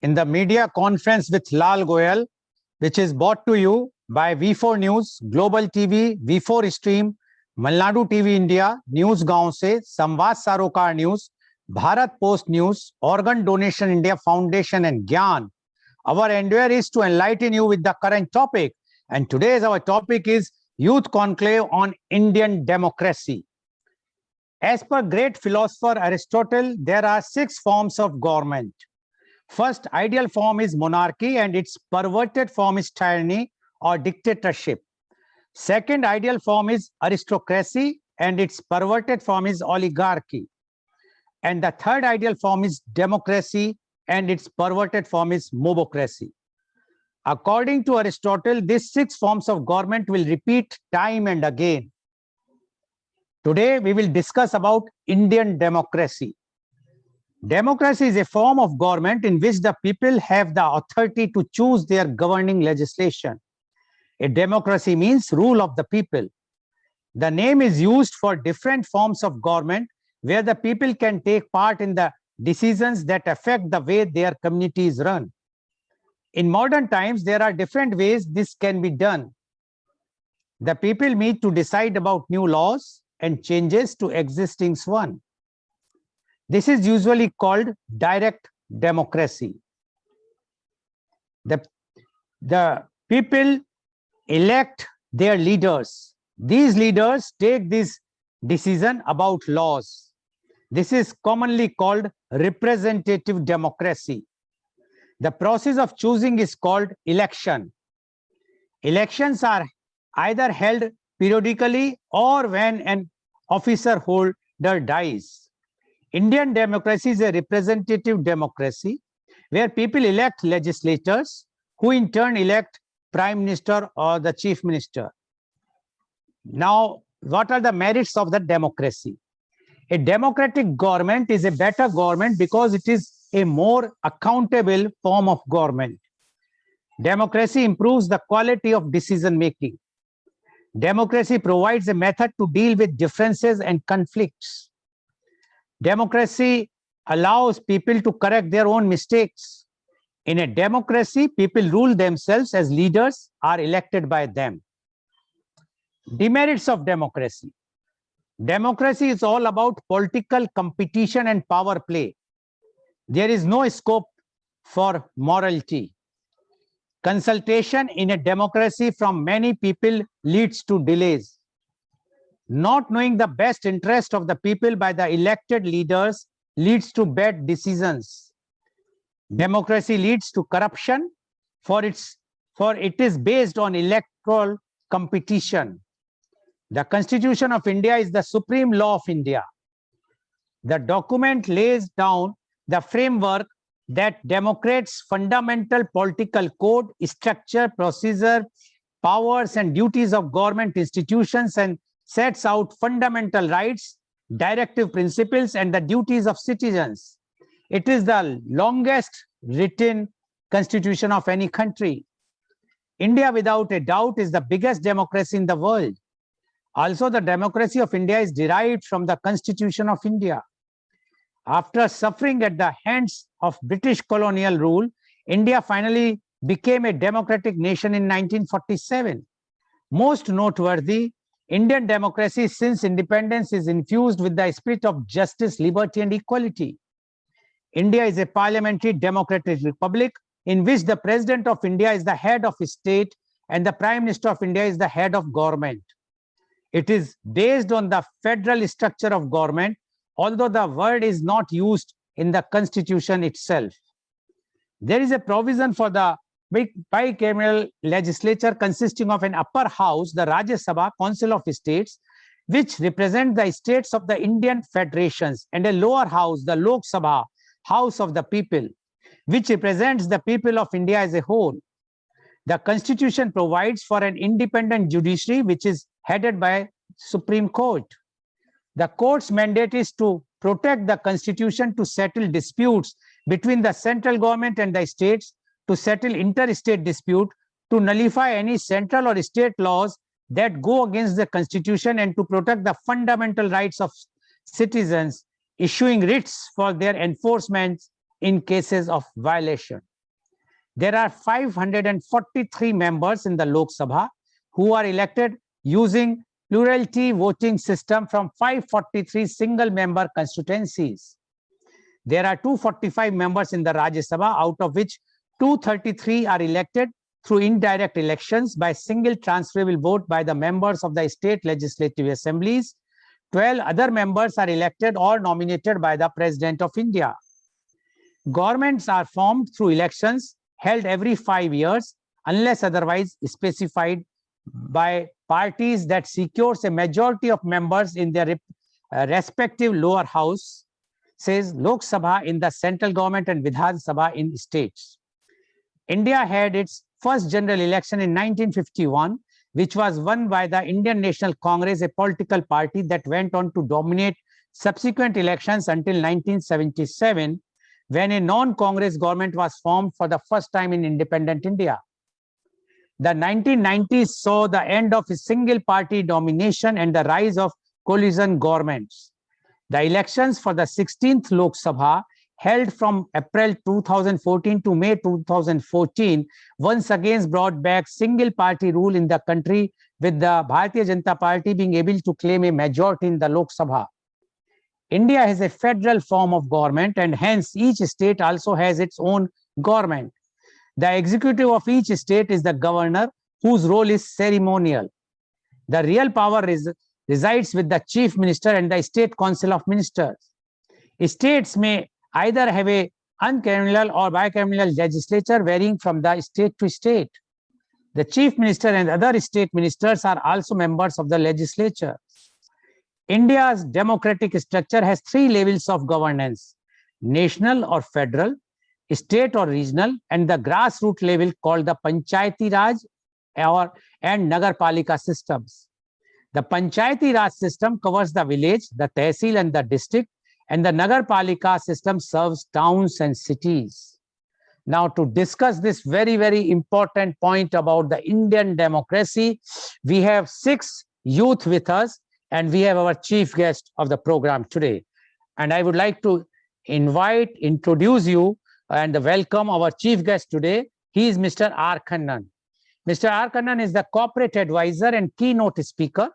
in the media conference with Lal Goyal, which is brought to you by V4 News, Global TV, V4 Stream, Malnadu TV India, News Gaon Se, Samvad Sarokar News, Bharat Post News, Organ Donation India Foundation and Gyan. Our endeavor is to enlighten you with the current topic. And today's our topic is Youth Conclave on Indian Democracy. As per great philosopher Aristotle, there are 6 forms of government. First, ideal form is monarchy and its perverted form is tyranny or dictatorship. Second, ideal form is aristocracy and its perverted form is oligarchy. And the third ideal form is democracy and its perverted form is mobocracy. According to Aristotle, these 6 forms of government will repeat time and again. Today, we will discuss about Indian democracy. Democracy is a form of government in which the people have the authority to choose their governing legislation. A democracy means rule of the people. The name is used for different forms of government where the people can take part in the decisions that affect the way their community is run. In modern times, there are different ways this can be done. The people meet to decide about new laws and changes to existing ones. This is usually called direct democracy. The people elect their leaders. These leaders take this decision about laws. This is commonly called representative democracy. The process of choosing is called election. Elections are either held periodically or when an officer holder dies. Indian democracy is a representative democracy where people elect legislators who in turn elect prime minister or the chief minister. Now, what are the merits of the democracy? A democratic government is a better government because it is a more accountable form of government. Democracy improves the quality of decision making. Democracy provides a method to deal with differences and conflicts. Democracy allows people to correct their own mistakes. In a democracy, people rule themselves as leaders are elected by them. Demerits of democracy. Democracy is all about political competition and power play. There is no scope for morality. Consultation in a democracy from many people leads to delays. Not knowing the best interest of the people by the elected leaders leads to bad decisions. Democracy leads to corruption for it is based on electoral competition. The Constitution of India is the supreme law of India. The document lays down the framework that democrates fundamental political code, structure, procedure, powers and duties of government institutions and sets out fundamental rights, directive principles, and the duties of citizens. It is the longest written constitution of any country. India, without a doubt, is the biggest democracy in the world. Also, the democracy of India is derived from the Constitution of India. After suffering at the hands of British colonial rule, India finally became a democratic nation in 1947. Most noteworthy, Indian democracy since independence is infused with the spirit of justice, liberty, and equality. India is a parliamentary democratic republic in which the President of India is the head of state and the Prime Minister of India is the head of government. It is based on the federal structure of government, although the word is not used in the constitution itself. There is a provision for the bicameral legislature consisting of an upper house, the Rajya Sabha, Council of States, which represent the states of the Indian federations, and a lower house, the Lok Sabha, House of the People, which represents the people of India as a whole. The Constitution provides for an independent judiciary, which is headed by Supreme Court. The court's mandate is to protect the Constitution, to settle disputes between the central government and the states, to settle interstate dispute, to nullify any central or state laws that go against the Constitution, and to protect the fundamental rights of citizens, issuing writs for their enforcement in cases of violation. There are 543 members in the Lok Sabha who are elected using plurality voting system from 543 single member constituencies. There are 245 members in the Rajya Sabha, out of which 233 are elected through indirect elections by single transferable vote by the members of the state legislative assemblies. 12 other members are elected or nominated by the President of India. Governments are formed through elections held every 5 years unless otherwise specified by parties that secures a majority of members in their respective lower house, says Lok Sabha in the central government and Vidhan Sabha in states. India had its first general election in 1951, which was won by the Indian National Congress, a political party that went on to dominate subsequent elections until 1977, when a non-Congress government was formed for the first time in independent India. The 1990s saw the end of a single-party domination and the rise of coalition governments. The elections for the 16th Lok Sabha, held from April 2014 to May 2014, once again brought back single-party rule in the country, with the Bharatiya Janata Party being able to claim a majority in the Lok Sabha. India has a federal form of government, and hence each state also has its own government. The executive of each state is the governor, whose role is ceremonial. The real power resides with the chief minister and the state council of ministers. States may either have a uncameral or bicameral legislature varying from the state to state. The chief minister and other state ministers are also members of the legislature. India's democratic structure has 3 levels of governance: national or federal, state or regional, and the grassroots level called the Panchayati Raj and Nagarpalika systems. The Panchayati Raj system covers the village, the tehsil and the district, and the Nagarpalika system serves towns and cities. Now, to discuss this very, very important point about the Indian democracy, we have 6 youth with us, and we have our chief guest of the program today. And I would like to introduce you and welcome our chief guest today. He is Mr. R. Khannan. Mr. R. Khannan is the corporate advisor and keynote speaker.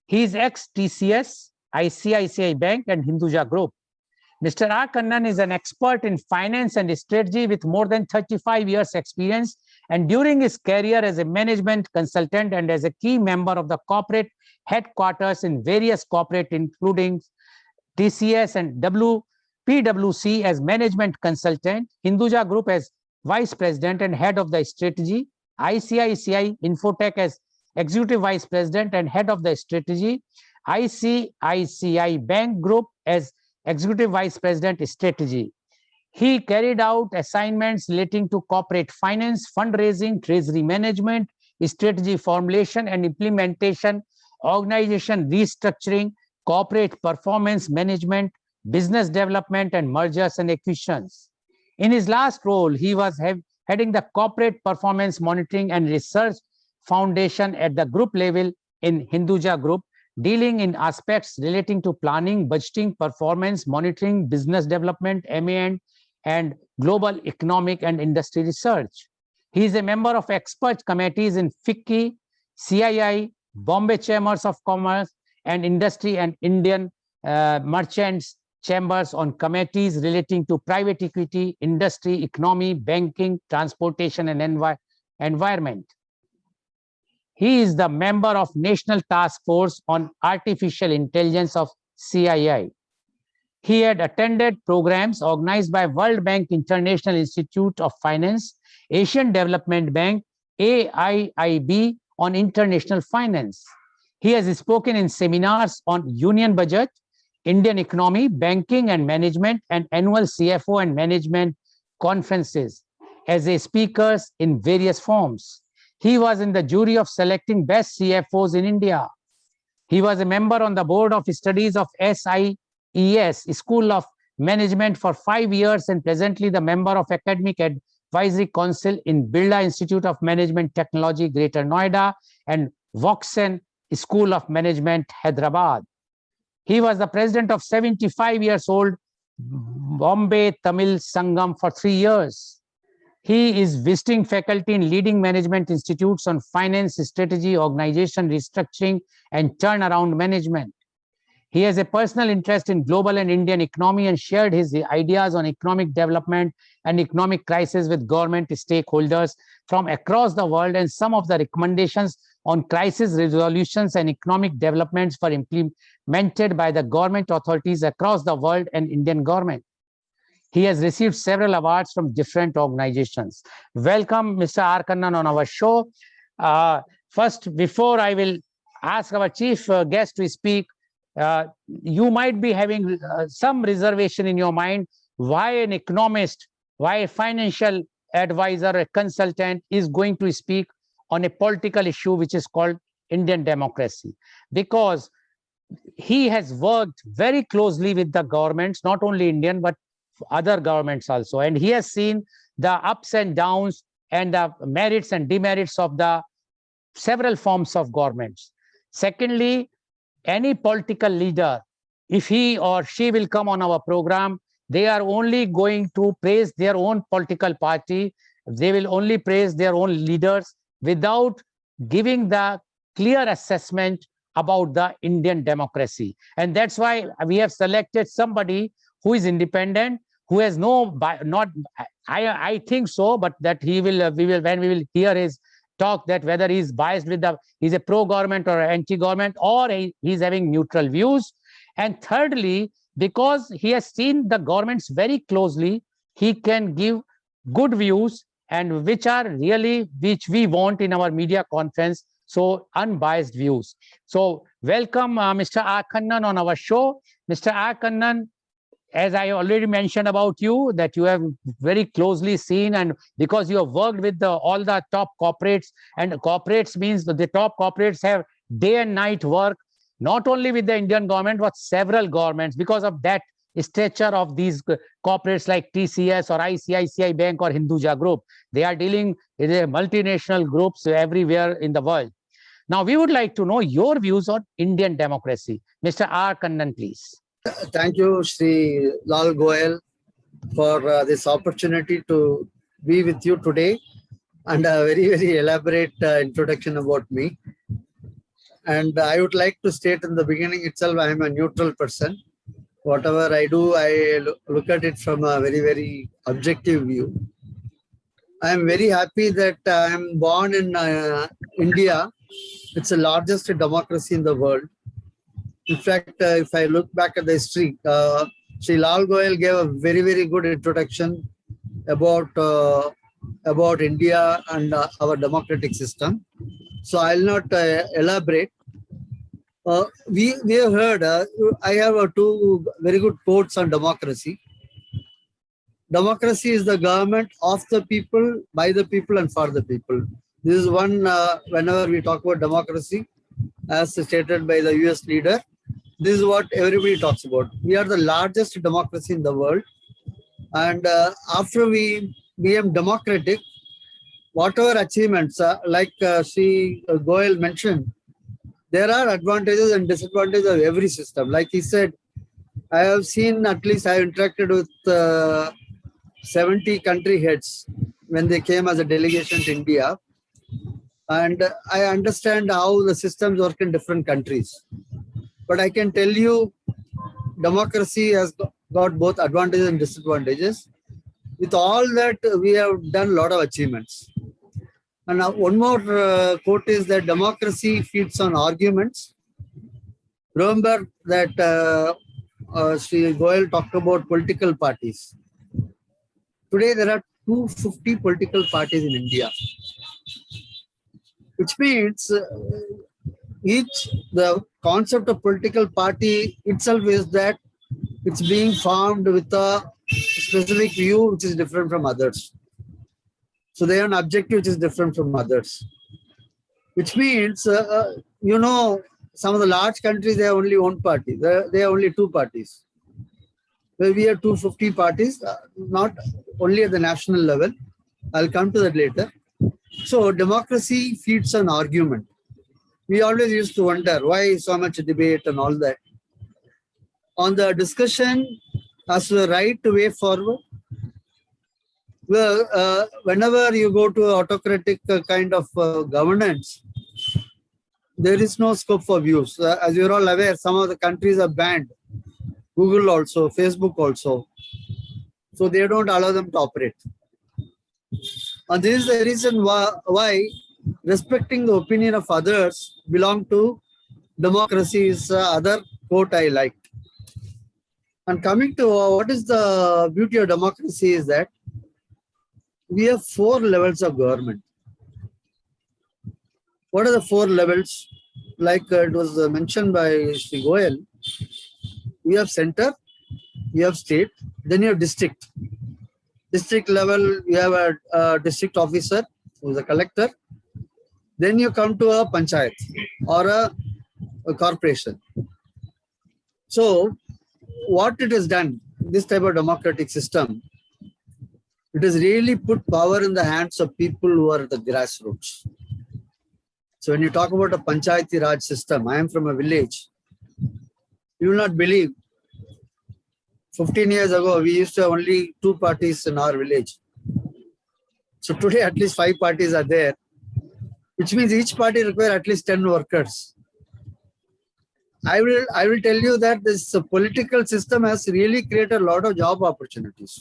He is ex-TCS, ICICI Bank, and Hinduja Group. Mr. R. Khannan is an expert in finance and strategy with more than 35 years experience, and during his career as a management consultant and as a key member of the corporate headquarters in various corporate, including TCS and PwC as management consultant, Hinduja Group as vice president and head of the strategy, ICICI Infotech as executive vice president and head of the strategy, ICICI Bank Group as executive vice president strategy. He carried out assignments relating to corporate finance, fundraising, treasury management, strategy formulation and implementation, organization restructuring, corporate performance management, business development, and mergers and acquisitions. In his last role, he was heading the corporate performance monitoring and research foundation at the group level in Hinduja Group, dealing in aspects relating to planning, budgeting, performance monitoring, business development, M&A, and global economic and industry research. He is a member of expert committees in FICCI, CII, Bombay Chambers of Commerce and Industry, and Indian Merchants Chambers on committees relating to private equity, industry, economy, banking, transportation, and environment. He is the member of National Task Force on Artificial Intelligence of CII. He had attended programs organized by World Bank, International Institute of Finance, Asian Development Bank, AIIB on international finance. He has spoken in seminars on union budget, Indian economy, banking and management, and annual CFO and management conferences as a speaker in various forms. He was in the jury of selecting best CFOs in India. He was a member on the board of studies of SIES, School of Management, for 5 years, and presently the member of Academic Advisory Council in Birla Institute of Management Technology, Greater Noida, and Voxen School of Management, Hyderabad. He was the president of 75 years old Bombay Tamil Sangam for 3 years. He is visiting faculty in leading management institutes on finance, strategy, organization, restructuring, and turnaround management. He has a personal interest in global and Indian economy and shared his ideas on economic development and economic crisis with government stakeholders from across the world, and some of the recommendations on crisis resolutions and economic developments for implemented by the government authorities across the world and Indian government. He has received several awards from different organizations. Welcome, Mr. R. Kannan, on our show. First, before I will ask our chief guest to speak, you might be having some reservation in your mind why an economist, why a financial advisor, a consultant is going to speak on a political issue which is called Indian democracy. Because he has worked very closely with the governments, not only Indian, but other governments also. And he has seen the ups and downs and the merits and demerits of the several forms of governments. Secondly, any political leader, if he or she will come on our program, they are only going to praise their own political party. They will only praise their own leaders without giving the clear assessment about the Indian democracy. And that's why we have selected somebody who is independent, who has no, not, I think so, but that he will, when we will hear his talk, that whether he's biased with he's a pro-government or anti-government, or he's having neutral views. And thirdly, because he has seen the governments very closely, he can give good views, and which are really, which we want in our media conference, so unbiased views. So welcome, Mr. R. Kannan on our show. Mr. R. Kannan, as I already mentioned about you, that you have very closely seen, and because you have worked with all the top corporates, and corporates means that the top corporates have day and night work, not only with the Indian government, but several governments, because of that stature of these corporates like TCS or ICICI Bank or Hinduja Group. They are dealing with multinational groups everywhere in the world. Now, we would like to know your views on Indian democracy. Mr. R. Kannan, please. Thank you, Shri Lal Goyal, for this opportunity to be with you today, and a very, very elaborate introduction about me. And I would like to state in the beginning itself, I am a neutral person. Whatever I do, I look at it from a very, very objective view. I am very happy that I am born in India. It's the largest democracy in the world. In fact, if I look back at the history, Sri Lal Goyal gave a very, very good introduction about India and our democratic system. So I'll not elaborate. We have heard, I have two very good quotes on democracy. Democracy is the government of the people, by the people, and for the people. This is one, whenever we talk about democracy, as stated by the US leader, this is what everybody talks about. We are the largest democracy in the world. And after we became democratic, whatever achievements, like Sri Goyal mentioned, there are advantages and disadvantages of every system. Like he said, I have seen, at least I have interacted with 70 country heads when they came as a delegation to India. And I understand how the systems work in different countries. But I can tell you, democracy has got both advantages and disadvantages. With all that, we have done a lot of achievements. And now one more quote is that democracy feeds on arguments. Remember that Sri Goyal talked about political parties. Today, there are 250 political parties in India, which means the concept of political party itself is that it's being formed with a specific view which is different from others. So they have an objective which is different from others, which means, you know, some of the large countries, they have only one party. They have only two parties. Where we have 250 parties, not only at the national level. I'll come to that later. So democracy feeds on argument. We always used to wonder why so much debate and all that. On the discussion as the right way forward, Well, whenever you go to autocratic kind of governance, there is no scope for views. As you're all aware, some of the countries are banned. Google also, Facebook also. So they don't allow them to operate. And this is the reason why respecting the opinion of others belong to democracy is other quote I like. And coming to what is the beauty of democracy is that we have 4 levels of government. What are the 4 levels? Like it was mentioned by Sri Goyal, we have center, we have state, then you have district. District level, you have a district officer who is a collector. Then you come to a panchayat or a corporation. So what it has done, this type of democratic system, it has really put power in the hands of people who are at the grassroots. So when you talk about a Panchayati Raj system, I am from a village. You will not believe, 15 years ago, we used to have only 2 parties in our village. So today, at least 5 parties are there, which means each party requires at least 10 workers. I will tell you that this political system has really created a lot of job opportunities.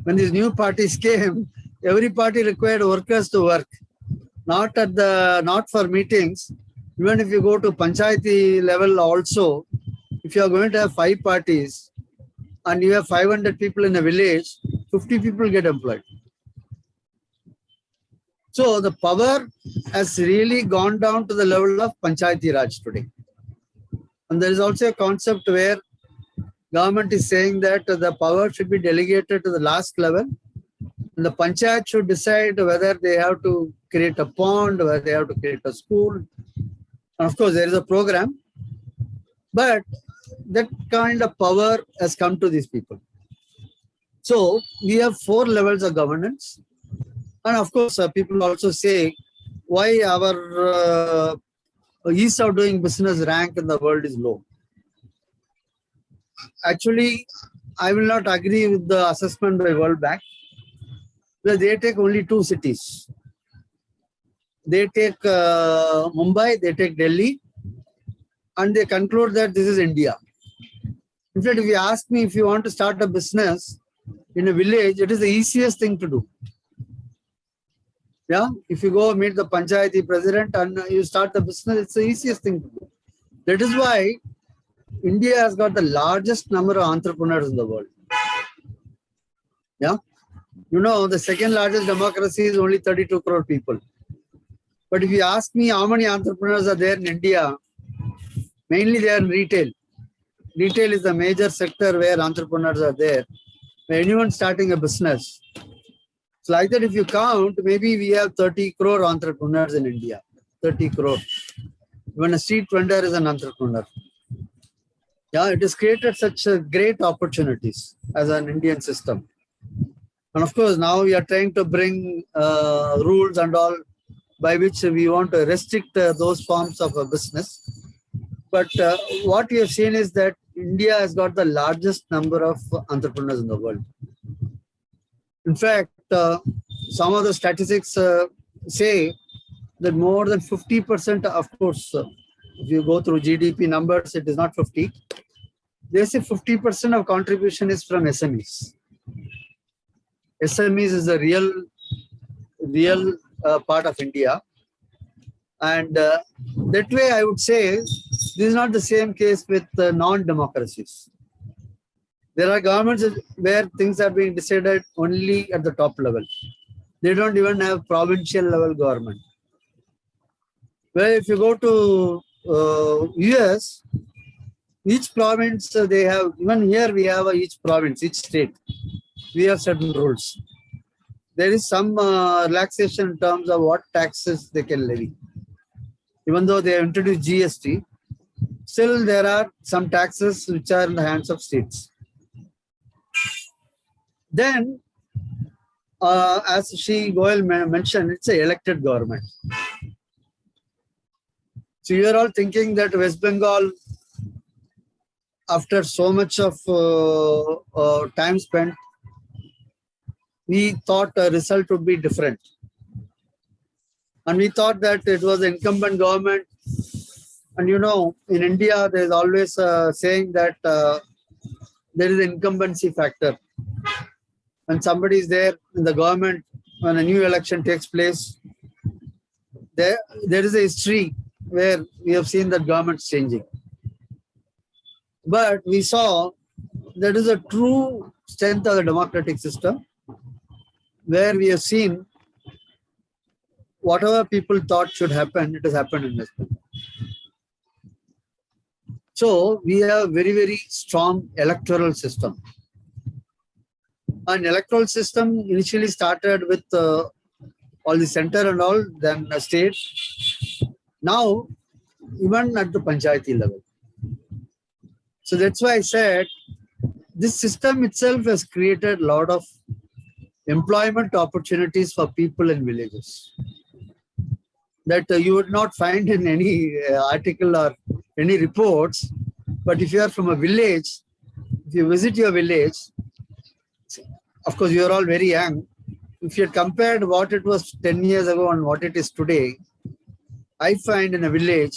When these new parties came, every party required workers to work. Not for meetings. Even if you go to Panchayati level also, if you are going to have 5 parties and you have 500 people in a village, 50 people get employed. So the power has really gone down to the level of Panchayati Raj today. And there is also a concept where government is saying that the power should be delegated to the last level. And the panchayat should decide whether they have to create a pond, whether they have to create a school. And of course, there is a program. But that kind of power has come to these people. So we have 4 levels of governance. And of course, people also say why our ease of doing business rank in the world is low. Actually, I will not agree with the assessment by World Bank, because they take only 2 cities. They take Mumbai, they take Delhi, and they conclude that this is India. In fact, if you ask me if you want to start a business in a village, it is the easiest thing to do. Yeah, if you go meet the Panchayati president and you start the business, it's the easiest thing to do. That is why India has got the largest number of entrepreneurs in the world. Yeah, you know, the second largest democracy is only 32 crore people. But if you ask me how many entrepreneurs are there in India, mainly they are in retail. Retail is the major sector where entrepreneurs are there. When anyone starting a business, it's like that if you count, maybe we have 30 crore entrepreneurs in India. 30 crore. When a street vendor is an entrepreneur. Yeah, it has created such great opportunities as an Indian system. And of course, now we are trying to bring rules and all by which we want to restrict those forms of a business. But what we have seen is that India has got the largest number of entrepreneurs in the world. In fact, some of the statistics say that more than 50%, of course, if you go through GDP numbers, it is not 50. They say 50% of contribution is from SMEs. SMEs is a real part of India. And that way, I would say, this is not the same case with non-democracies. There are governments where things are being decided only at the top level. They don't even have provincial level government. Well, if you go to US, each province they have, even here we have each province, each state, we have certain rules. There is some relaxation in terms of what taxes they can levy. Even though they have introduced GST, still there are some taxes which are in the hands of states. Then, as Sri Goyal mentioned, it's an elected government. So you are all thinking that West Bengal, after so much of time spent, we thought the result would be different. And we thought that it was the incumbent government. And you know, in India, there's always a saying that there is an incumbency factor. When somebody is there in the government, when a new election takes place, there is a history where we have seen that governments changing. But we saw that is a true strength of the democratic system, where we have seen whatever people thought should happen, it has happened in West Bengal. So we have a very, very strong electoral system. An electoral system initially started with all the center and all, then the state. Now, even at the panchayati level. So that's why I said this system itself has created a lot of employment opportunities for people in villages that you would not find in any article or any reports. But if you are from a village, if you visit your village, of course, you are all very young. If you had compared what it was 10 years ago and what it is today, I find in a village,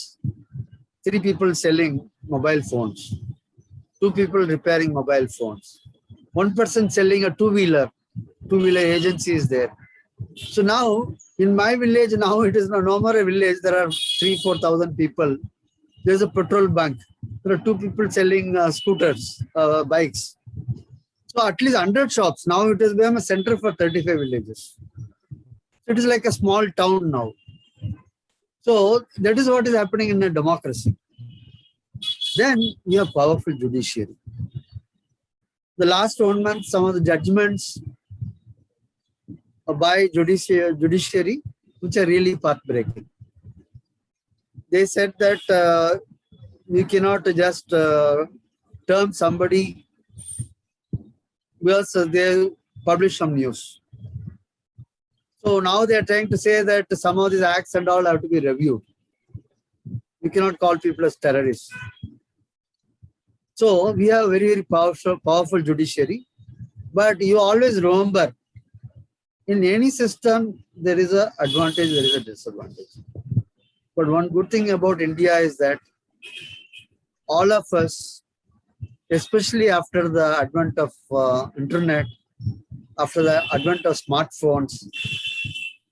3 people selling mobile phones, 2 people repairing mobile phones, 1 person selling a two-wheeler agency is there. So now, in my village, now it is no more a village. There are 3,000-4,000 people. There's a petrol bunk. There are 2 people selling scooters, bikes. So at least 100 shops. Now it has become a center for 35 villages. It is like a small town now. So that is what is happening in a democracy. Then we have powerful judiciary. The last 1 month, some of the judgments by judiciary, which are really path-breaking. They said that we cannot just term somebody because they publish some news. So now they are trying to say that some of these acts and all have to be reviewed. We cannot call people as terrorists. So we have very, very powerful judiciary. But you always remember, in any system, there is an advantage, there is a disadvantage. But one good thing about India is that all of us, especially after the advent of internet, after the advent of smartphones,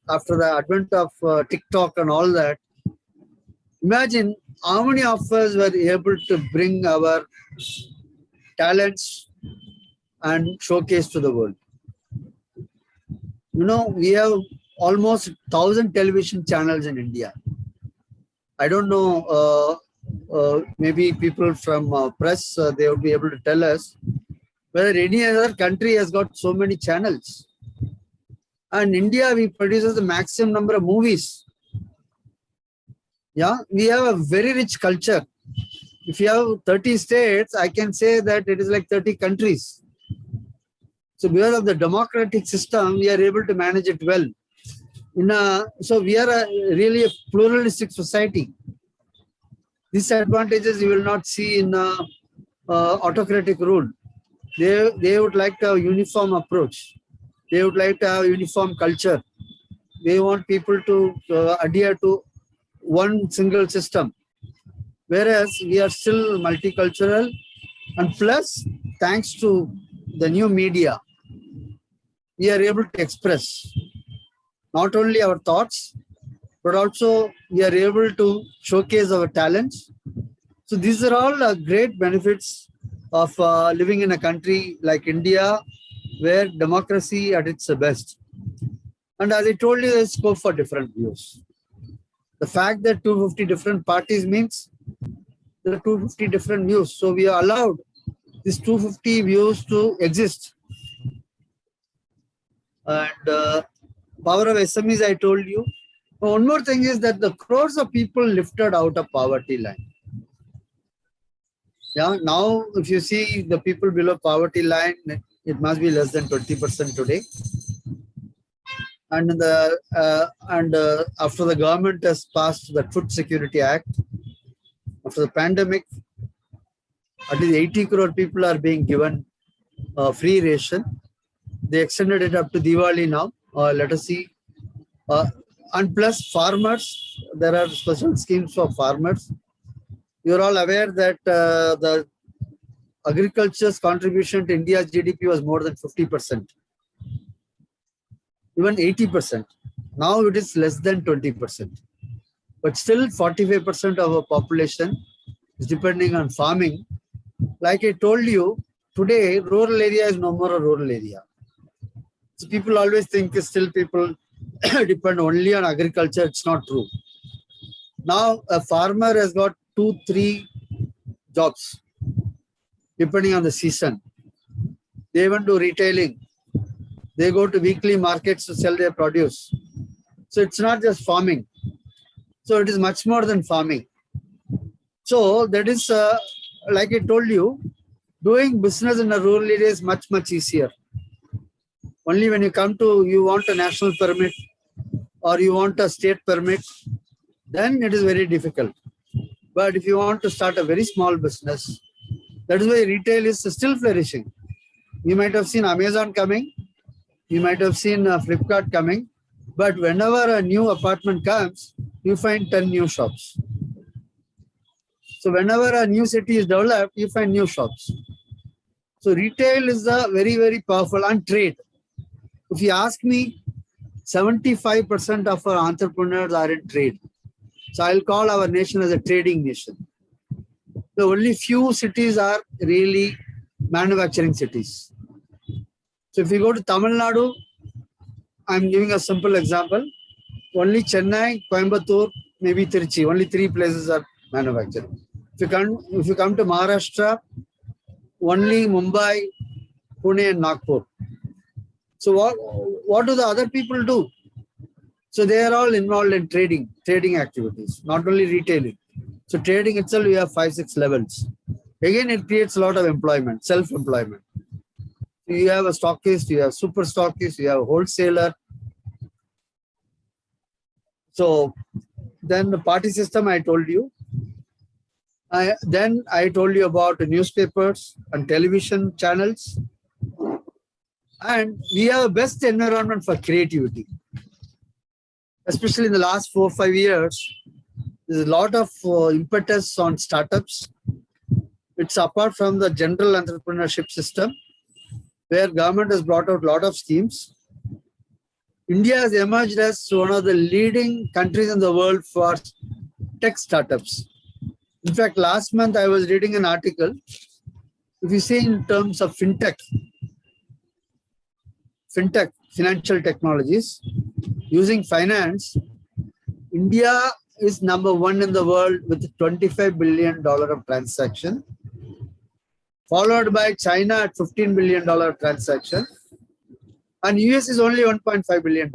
after the advent of TikTok and all that, imagine how many of us were able to bring our talents and showcase to the world. You know, we have almost 1,000 television channels in India. I don't know, maybe people from press, they would be able to tell us whether any other country has got so many channels. And India, we produce the maximum number of movies. Yeah, we have a very rich culture. If you have 30 states, I can say that it is like 30 countries. So because of the democratic system, we are able to manage it well. So we are really a pluralistic society. These advantages you will not see in autocratic rule. They would like to have a uniform approach. They would like to have a uniform culture. They want people to adhere to one single system. Whereas we are still multicultural, and plus, thanks to the new media, we are able to express not only our thoughts, but also we are able to showcase our talents. So these are all great benefits of living in a country like India, where democracy at its best. And as I told you, there's scope for different views. The fact that 250 different parties means there are 250 different views. So we are allowed these 250 views to exist. And power of SMEs, I told you. One more thing is that the crores of people lifted out of poverty line. Yeah, now if you see the people below poverty line, it must be less than 20% today. And after the government has passed the Food Security Act, after the pandemic, at least 80 crore people are being given free ration. They extended it up to Diwali now. Let us see. And plus farmers, there are special schemes for farmers. You're all aware that the agriculture's contribution to India's GDP was more than 50%, even 80%. Now it is less than 20%. But still 45% of our population is depending on farming. Like I told you, today rural area is no more a rural area. So people always think still people depend only on agriculture. It's not true. Now a farmer has got 2-3 jobs depending on the season. They even do retailing. They go to weekly markets to sell their produce. So it's not just farming. So it is much more than farming. So that is, like I told you, doing business in a rural area is much, much easier. Only when you come to, you want a national permit or you want a state permit, then it is very difficult. But if you want to start a very small business, that is why retail is still flourishing. You might have seen Amazon coming. You might have seen Flipkart coming. But whenever a new apartment comes, you find 10 new shops. So whenever a new city is developed, you find new shops. So retail is a very, very powerful, and trade. If you ask me, 75% of our entrepreneurs are in trade. So I'll call our nation as a trading nation. The only few cities are really manufacturing cities. So if you go to Tamil Nadu, I'm giving a simple example. Only Chennai, Coimbatore, maybe Trichy, only 3 places are manufacturing. If you come to Maharashtra, only Mumbai, Pune and Nagpur. So what do the other people do? So they are all involved in trading activities, not only retailing. So trading itself, we have 5-6 levels. Again, it creates a lot of employment, self-employment. You have a stockist, you have super stockist, you have a wholesaler. So then the party system I told you. Then I told you about the newspapers and television channels. And we have a best environment for creativity. Especially in the last 4-5 years, there's a lot of impetus on startups. It's apart from the general entrepreneurship system, where government has brought out a lot of schemes. India has emerged as one of the leading countries in the world for tech startups. In fact, last month I was reading an article. If you see in terms of fintech, financial technologies, using finance, India is number 1 in the world with $25 billion of transaction, followed by China at $15 billion transaction, and US is only $1.5 billion.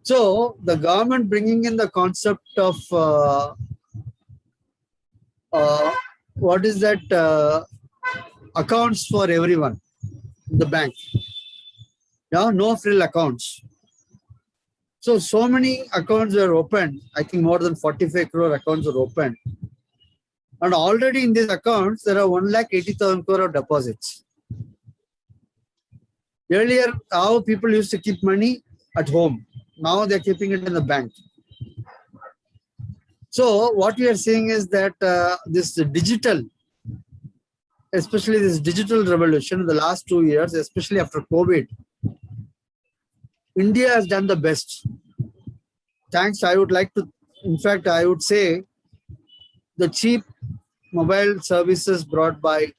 So the government bringing in the concept of what is that accounts for everyone in the bank. Yeah, no frill accounts. So many accounts were opened. I think more than 45 crore accounts were opened. And already in these accounts, there are 1,80,000 crore of deposits. Earlier, how people used to keep money at home. Now they're keeping it in the bank. So what we are seeing is that this digital, especially this digital revolution in the last 2 years, especially after COVID, India has done the best. Thanks, I would like to, in fact, I would say the cheap mobile services brought by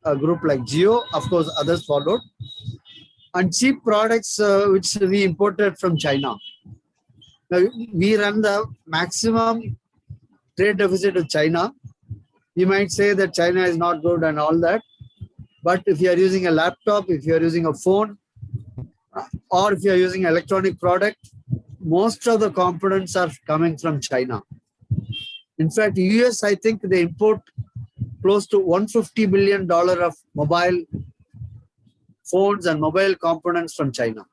a group like Jio, of course, others followed, and cheap products which we imported from China. Now, we run the maximum trade deficit with China. You might say that China is not good and all that, but if you are using a laptop, if you are using a phone, or if you are using an electronic product, most of the components are coming from China. In fact, US, I think they import close to $150 billion of mobile phones and mobile components from China.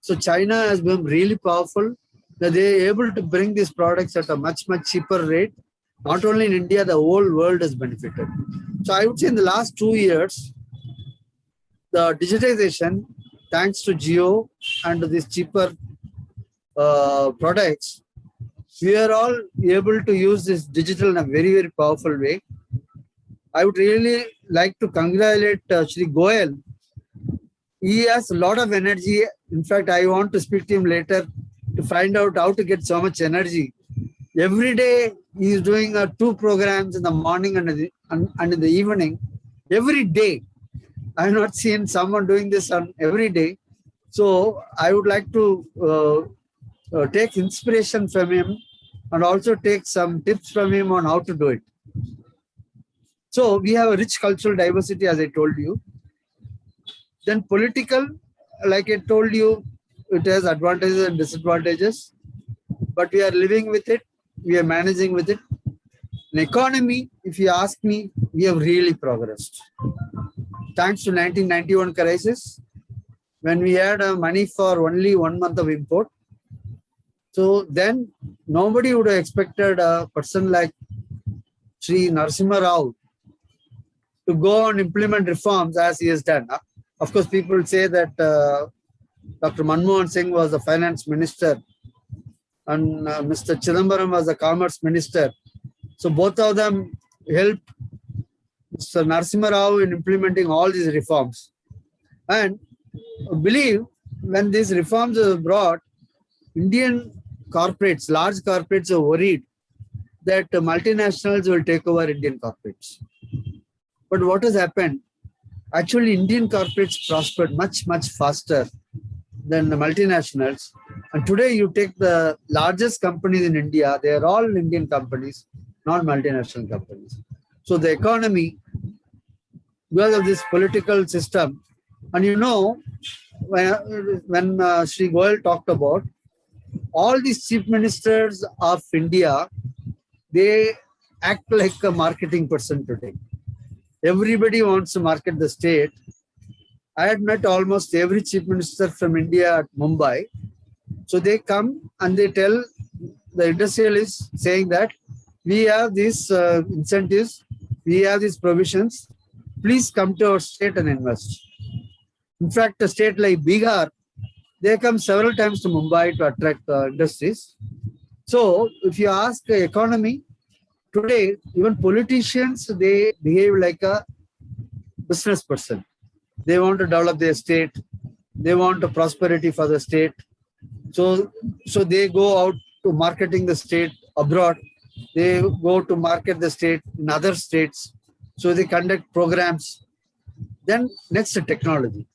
So China has been really powerful that they are able to bring these products at a much, much cheaper rate. Not only in India, the whole world has benefited. So I would say in the last 2 years, the digitization, thanks to Geo and these cheaper products, we are all able to use this digital in a very, very powerful way. I would really like to congratulate Shri Goyal. He has a lot of energy. In fact, I want to speak to him later to find out how to get so much energy. Every day he is doing 2 programs in the morning and in the evening. Every day. I have not seen someone doing this on every day. So I would like to take inspiration from him and also take some tips from him on how to do it. So we have a rich cultural diversity, as I told you. Then political, like I told you, it has advantages and disadvantages, but we are living with it. We are managing with it. In economy, if you ask me, we have really progressed. Thanks to 1991 crisis, when we had money for only 1 month of import. So then nobody would have expected a person like Sri Narasimha Rao to go and implement reforms as he has done. Of course, people say that Dr. Manmohan Singh was the finance minister and Mr. Chidambaram was the commerce minister. So both of them helped Mr. Narasimha Rao in implementing all these reforms. And I believe when these reforms were brought, Indian corporates, large corporates are worried that multinationals will take over Indian corporates. But what has happened? Actually, Indian corporates prospered much, much faster than the multinationals. And today you take the largest companies in India, they are all Indian companies, not multinational companies. So the economy, because of this political system, and you know, when Sri Goyal talked about all these chief ministers of India, they act like a marketing person today. Everybody wants to market the state. I had met almost every chief minister from India at Mumbai. So they come and they tell the industrialists saying that we have these incentives, we have these provisions, please come to our state and invest. In fact, a state like Bihar, they come several times to Mumbai to attract industries. So if you ask the economy, today, even politicians, they behave like a business person. They want to develop their state. They want a prosperity for the state. So they go out to marketing the state abroad. They go to market the state in other states. So they conduct programs. Then next, technology.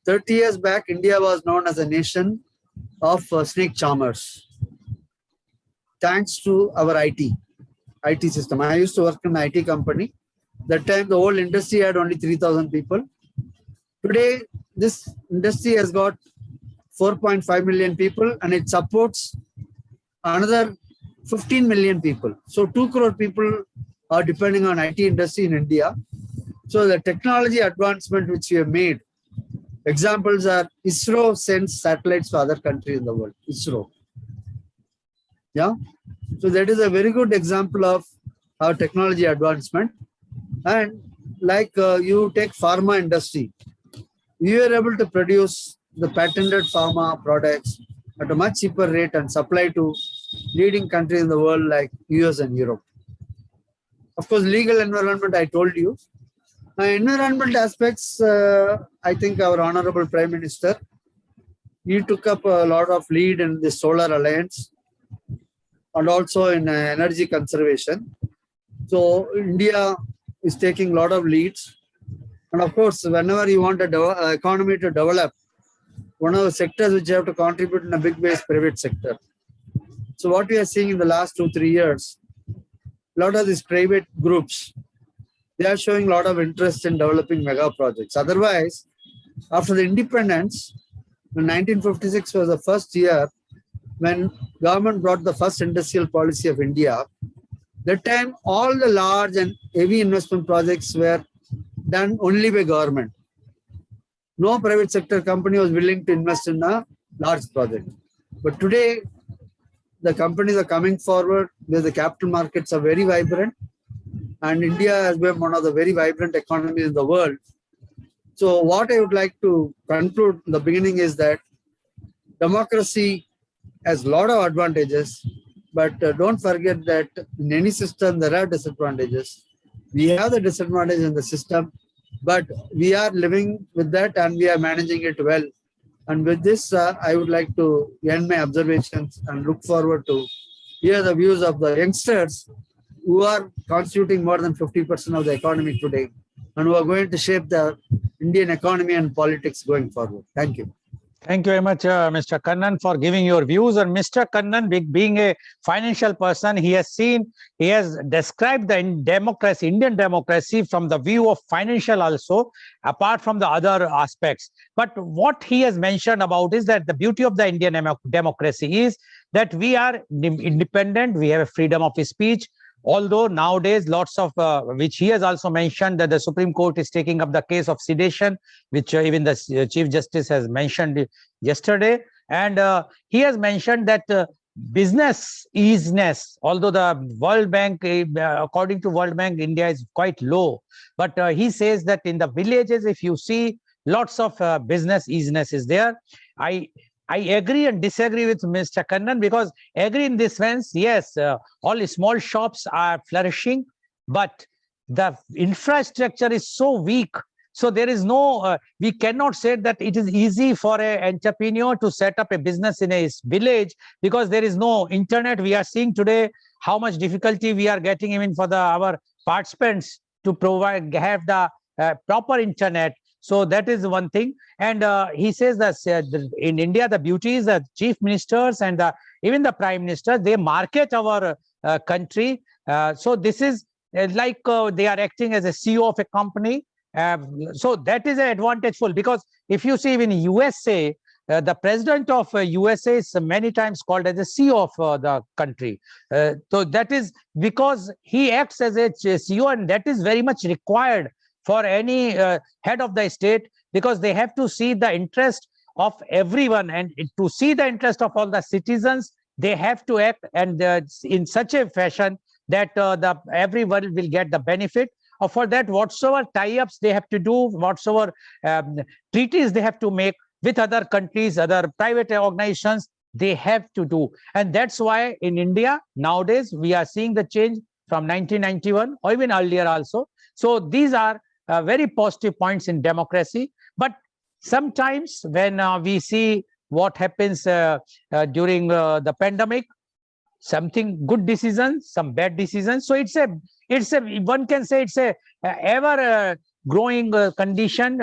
30 years back, India was known as a nation of snake charmers. Thanks to our IT system. I used to work in an IT company. That time, the whole industry had only 3,000 people. Today, this industry has got 4.5 million people and it supports another 15 million people. So 2 crore people are depending on IT industry in India. So the technology advancement which we have made, examples are ISRO sends satellites to other countries in the world. ISRO. Yeah. So that is a very good example of our technology advancement. And like you take pharma industry, we were able to produce the patented pharma products at a much cheaper rate and supply to leading countries in the world like US and Europe. Of course, legal environment, I told you. Environment aspects, I think our Honorable Prime Minister, he took up a lot of lead in the Solar Alliance and also in energy conservation. So India is taking a lot of leads. And of course, whenever you want the economy to develop, one of the sectors which you have to contribute in a big way is private sector. So what we are seeing in the last 2-3 years, a lot of these private groups, they are showing a lot of interest in developing mega projects. Otherwise, after the independence, 1956 was the first year when government brought the first industrial policy of India. That time, all the large and heavy investment projects were done only by government. No private sector company was willing to invest in a large project. But today, the companies are coming forward where the capital markets are very vibrant. And India has been one of the very vibrant economies in the world. So what I would like to conclude in the beginning is that democracy has a lot of advantages, but don't forget that in any system there are disadvantages. We have the disadvantage in the system, but we are living with that and we are managing it well. And with this, I would like to end my observations and look forward to hear the views of the youngsters who are constituting more than 50% of the economy today and who are going to shape the Indian economy and politics going forward. Thank you. Thank you very much, Mr. Kannan, for giving your views. And Mr. Kannan, being a financial person, he has described the Indian democracy from the view of financial also, apart from the other aspects. But what he has mentioned about is that the beauty of the Indian democracy is that we are independent, we have a freedom of speech. Although nowadays lots of, which he has also mentioned, that the Supreme Court is taking up the case of sedition, which even the Chief Justice has mentioned yesterday. And he has mentioned that business easiness, although the World Bank, according to World Bank, India is quite low. But he says that in the villages, if you see, lots of business easiness is there. I agree and disagree with Mr. Kannan, because agree in this sense, yes, all small shops are flourishing, but the infrastructure is so weak. So there is no, we cannot say that it is easy for an entrepreneur to set up a business in a village, because there is no internet. We are seeing today how much difficulty we are getting even for our participants to have the proper internet. So that is one thing. And he says that in India, the beauty is that chief ministers and even the prime minister, they market our country. So this is like they are acting as a CEO of a company. So that is an advantageful, because if you see in USA, the president of USA is many times called as the CEO of the country. So that is because he acts as a CEO, and that is very much required for any head of the state, because they have to see the interest of everyone, and to see the interest of all the citizens, they have to act and in such a fashion that everyone will get the benefit. For that, whatsoever tie-ups they have to do, whatsoever treaties they have to make with other countries, other private organizations, they have to do. And that's why in India nowadays we are seeing the change from 1991 or even earlier also. So these are very positive points in democracy. But sometimes when we see what happens during the pandemic, something good decisions, some bad decisions. So it's a one can say it's a ever growing condition,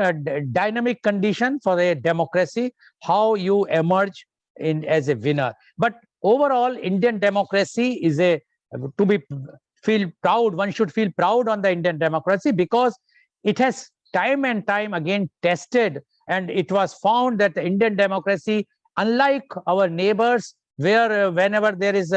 dynamic condition for a democracy, how you emerge in as a winner. But overall, Indian democracy is to be feel proud. One should feel proud on the Indian democracy, because it has time and time again tested, and it was found that the Indian democracy, unlike our neighbors, where whenever there is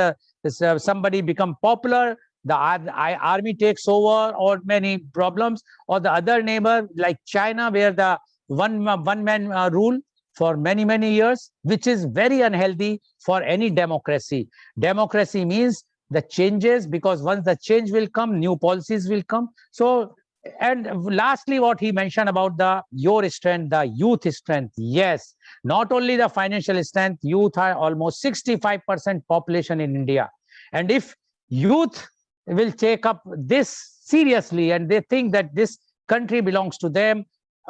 somebody become popular, the army takes over, or many problems, or the other neighbor like China, where the one man rule for many years, which is very unhealthy for any democracy. Democracy means the changes, because once the change will come, new policies will come. So, and lastly, what he mentioned about your strength, the youth strength. Yes, not only the financial strength, youth are almost 65% population in India. And if youth will take up this seriously, and they think that this country belongs to them,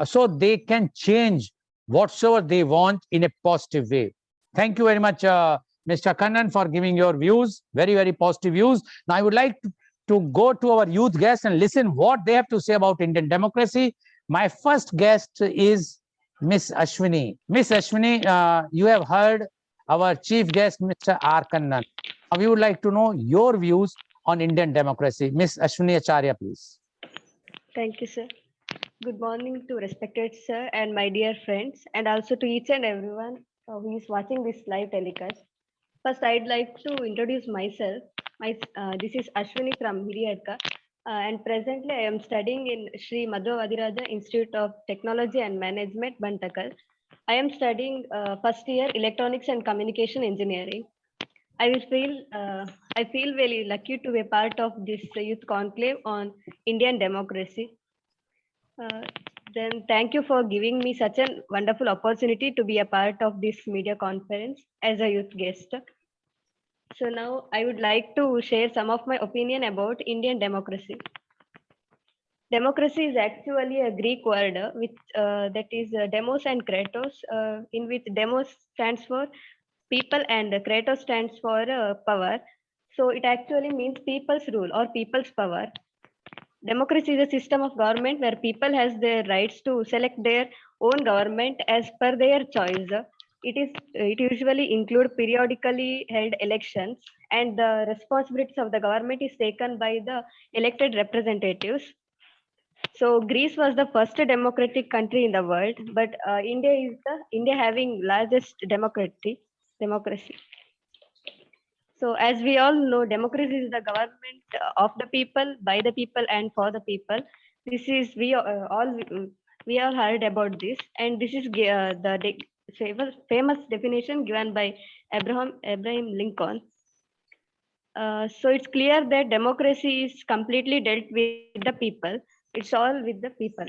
so they can change whatsoever they want in a positive way. Thank you very much, Mr. Kannan, for giving your views, very positive views. Now I would like to go to our youth guests and listen what they have to say about Indian democracy. My first guest is Miss Ashwini. Miss Ashwini, you have heard our chief guest, Mr. R. Kannan. We would like to know your views on Indian democracy. Miss Ashwini Acharya, please. Thank you, sir. Good morning to respected sir and my dear friends, and also to each and everyone who is watching this live telecast. First, I'd like to introduce myself. This is Ashwini from Hiriyadka, and presently I am studying in Sri Madhva Vadiraja Institute of Technology and Management, Bantakal. I am studying first year Electronics and Communication Engineering. I feel very lucky to be a part of this youth conclave on Indian democracy. Then thank you for giving me such a wonderful opportunity to be a part of this media conference as a youth guest. So now I would like to share some of my opinion about Indian democracy. Democracy is actually a Greek word which that is demos and kratos, in which demos stands for people and kratos stands for power. So it actually means people's rule or people's power. Democracy is a system of government where people has their rights to select their own government as per their choice. It usually include periodically held elections, and the responsibilities of the government is taken by the elected representatives. So Greece was the first democratic country in the world, but India having largest democracy. So as we all know, democracy is the government of the people, by the people, and for the people. This is we all heard about this, and this is famous definition given by Abraham Lincoln. So it's clear that democracy is completely dealt with the people. It's all with the people.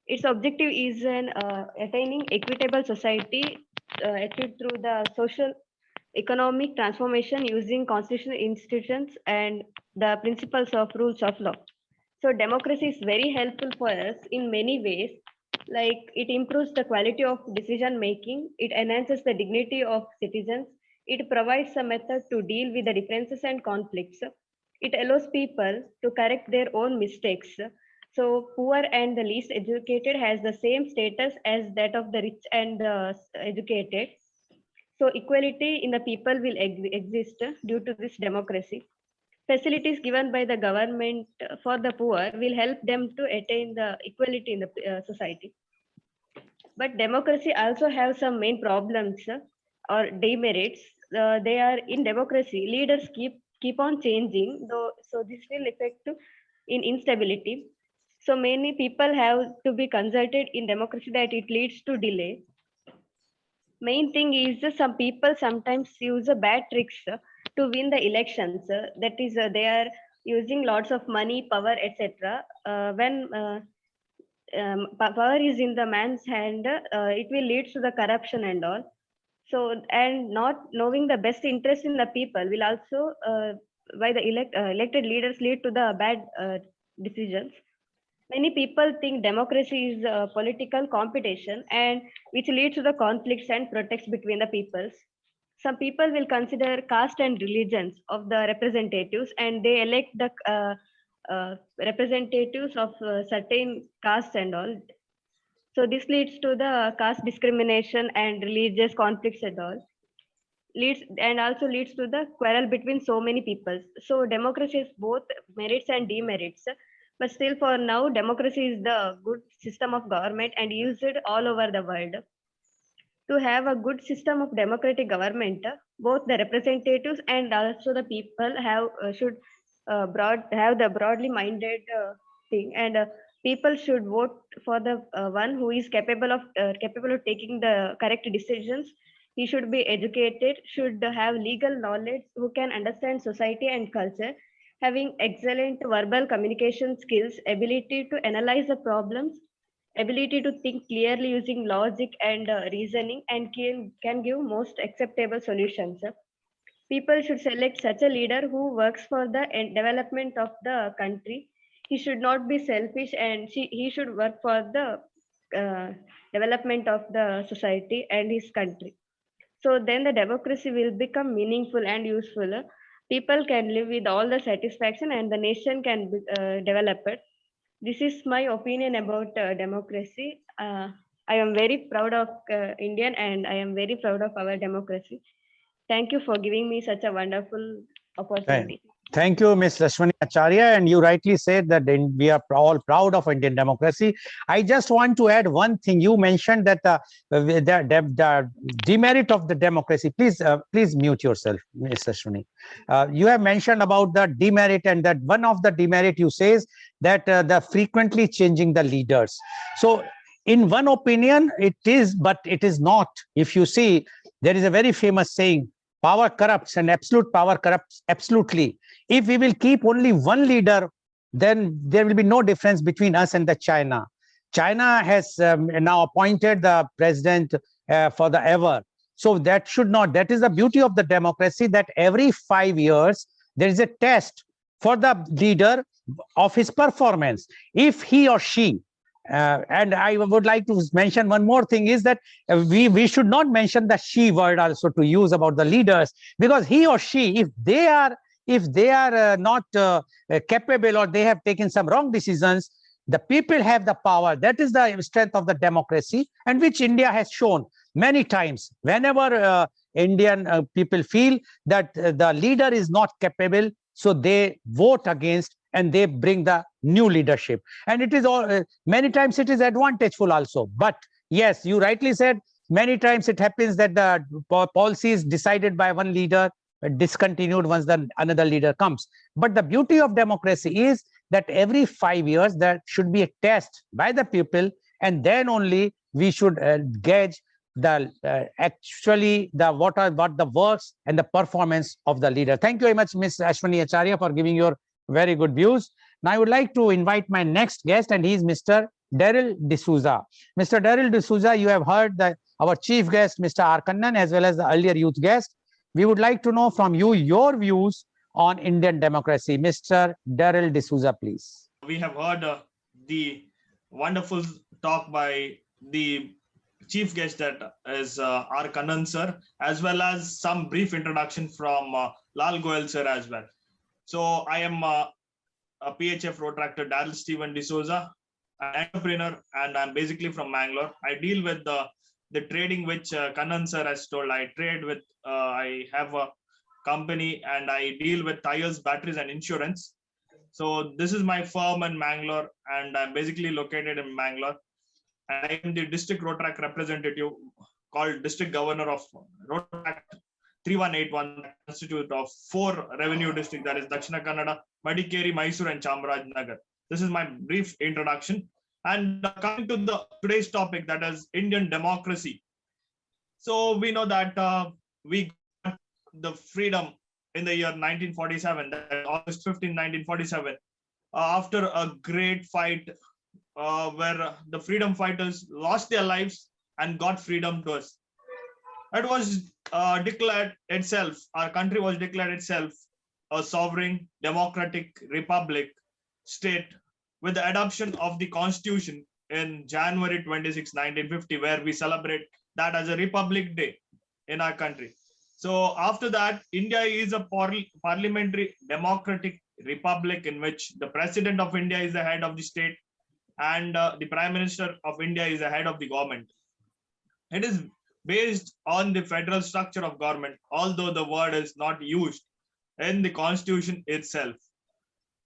Its objective is attaining equitable society achieved through the social economic transformation using constitutional institutions and the principles of rules of law. So democracy is very helpful for us in many ways. Like it improves the quality of decision making, it enhances the dignity of citizens, it provides a method to deal with the differences and conflicts. It allows people to correct their own mistakes. So poor and the least educated has the same status as that of the rich and the educated. So equality in the people will exist due to this democracy. Facilities given by the government for the poor will help them to attain the equality in the society. But democracy also have some main problems or demerits. They are in democracy. Leaders keep on changing, though. So this will affect in instability. So many people have to be consulted in democracy that it leads to delay. Main thing is some people sometimes use bad tricks to win the elections. That is, they are using lots of money, power, etc. When power is in the man's hand, it will lead to the corruption and all. So, and not knowing the best interest in the people will also, by the elected leaders, lead to the bad decisions. Many people think democracy is a political competition and which leads to the conflicts and protests between the peoples. Some people will consider caste and religions of the representatives and they elect the representatives of certain castes and all. So this leads to the caste discrimination and religious conflicts and all. Also leads to the quarrel between so many peoples. So democracy is both merits and demerits. But still for now, democracy is the good system of government and used all over the world. To have a good system of democratic government, both the representatives and also the people should have the broadly minded thing, and people should vote for the one who is capable of taking the correct decisions. He should be educated, should have legal knowledge, who can understand society and culture, having excellent verbal communication skills, ability to analyze the problems, ability to think clearly using logic and reasoning, and can give most acceptable solutions. People should select such a leader who works for the development of the country. He should not be selfish and he should work for the development of the society and his country. So then the democracy will become meaningful and useful. People can live with all the satisfaction and the nation can be developed. This is my opinion about democracy. I am very proud of Indian and I am very proud of our democracy. Thank you for giving me such a wonderful opportunity. Thank you, Ms. Rashmani Acharya. And you rightly said that we are all proud of Indian democracy. I just want to add one thing. You mentioned that the demerit of the democracy. Please mute yourself, Ms. Rashmani. You have mentioned about the demerit, and that one of the demerit you says that the frequently changing the leaders. So in one opinion, it is, but it is not. If you see, there is a very famous saying, power corrupts and absolute power corrupts absolutely. If we will keep only one leader, then there will be no difference between us and the China. China has now appointed the president for the ever. So that should not, that is the beauty of the democracy, that every 5 years, there is a test for the leader of his performance. If he or she, and I would like to mention one more thing is that we should not mention the she word also to use about the leaders, because he or she, if they are not capable, or they have taken some wrong decisions, the people have the power. That is the strength of the democracy, and which India has shown many times. Whenever Indian people feel that the leader is not capable, so they vote against and they bring the new leadership. And it is all many times it is advantageful also. But yes, you rightly said, many times it happens that the policy is decided by one leader, discontinued once another leader comes. But the beauty of democracy is that every 5 years there should be a test by the people, and then only we should gauge the actually the what the works and the performance of the leader. Thank you very much, Ms. Ashwini Acharya, for giving your very good views. Now I would like to invite my next guest, and he is Mr. Daryl D'Souza. Mr. Daryl D'Souza, you have heard that our chief guest, Mr. R. Kannan, as well as the earlier youth guest. We would like to know from you your views on Indian democracy. Mr. Daryl D'Souza, please. We have heard the wonderful talk by the chief guest, that is R. Kannan sir, as well as some brief introduction from Lal Goyal sir as well. So I am a PHF Protractor Daryl Stephen D'Souza, an entrepreneur, and I'm basically from Mangalore. I deal with the trading which Kannan sir has told. I trade with, I have a company, and I deal with tires, batteries, and insurance. So this is my firm in Mangalore, and I'm basically located in Mangalore. And I am the district Rotrac representative, called district governor of Rotrac 3181, constitute of 4 revenue districts, that is Dakshina Kannada, Madikeri, Mysore, and Chamarajanagar. This is my brief introduction. And coming to today's topic, that is Indian democracy. So we know that we got the freedom in the year 1947, that August 15, 1947, after a great fight where the freedom fighters lost their lives and got freedom to us. It was declared itself, our country was declared itself a sovereign democratic republic state with the adoption of the constitution in January 26, 1950, where we celebrate that as a Republic Day in our country. So after that, India is a parliamentary democratic republic in which the president of India is the head of the state, and the prime minister of India is the head of the government. It is based on the federal structure of government, although the word is not used in the constitution itself.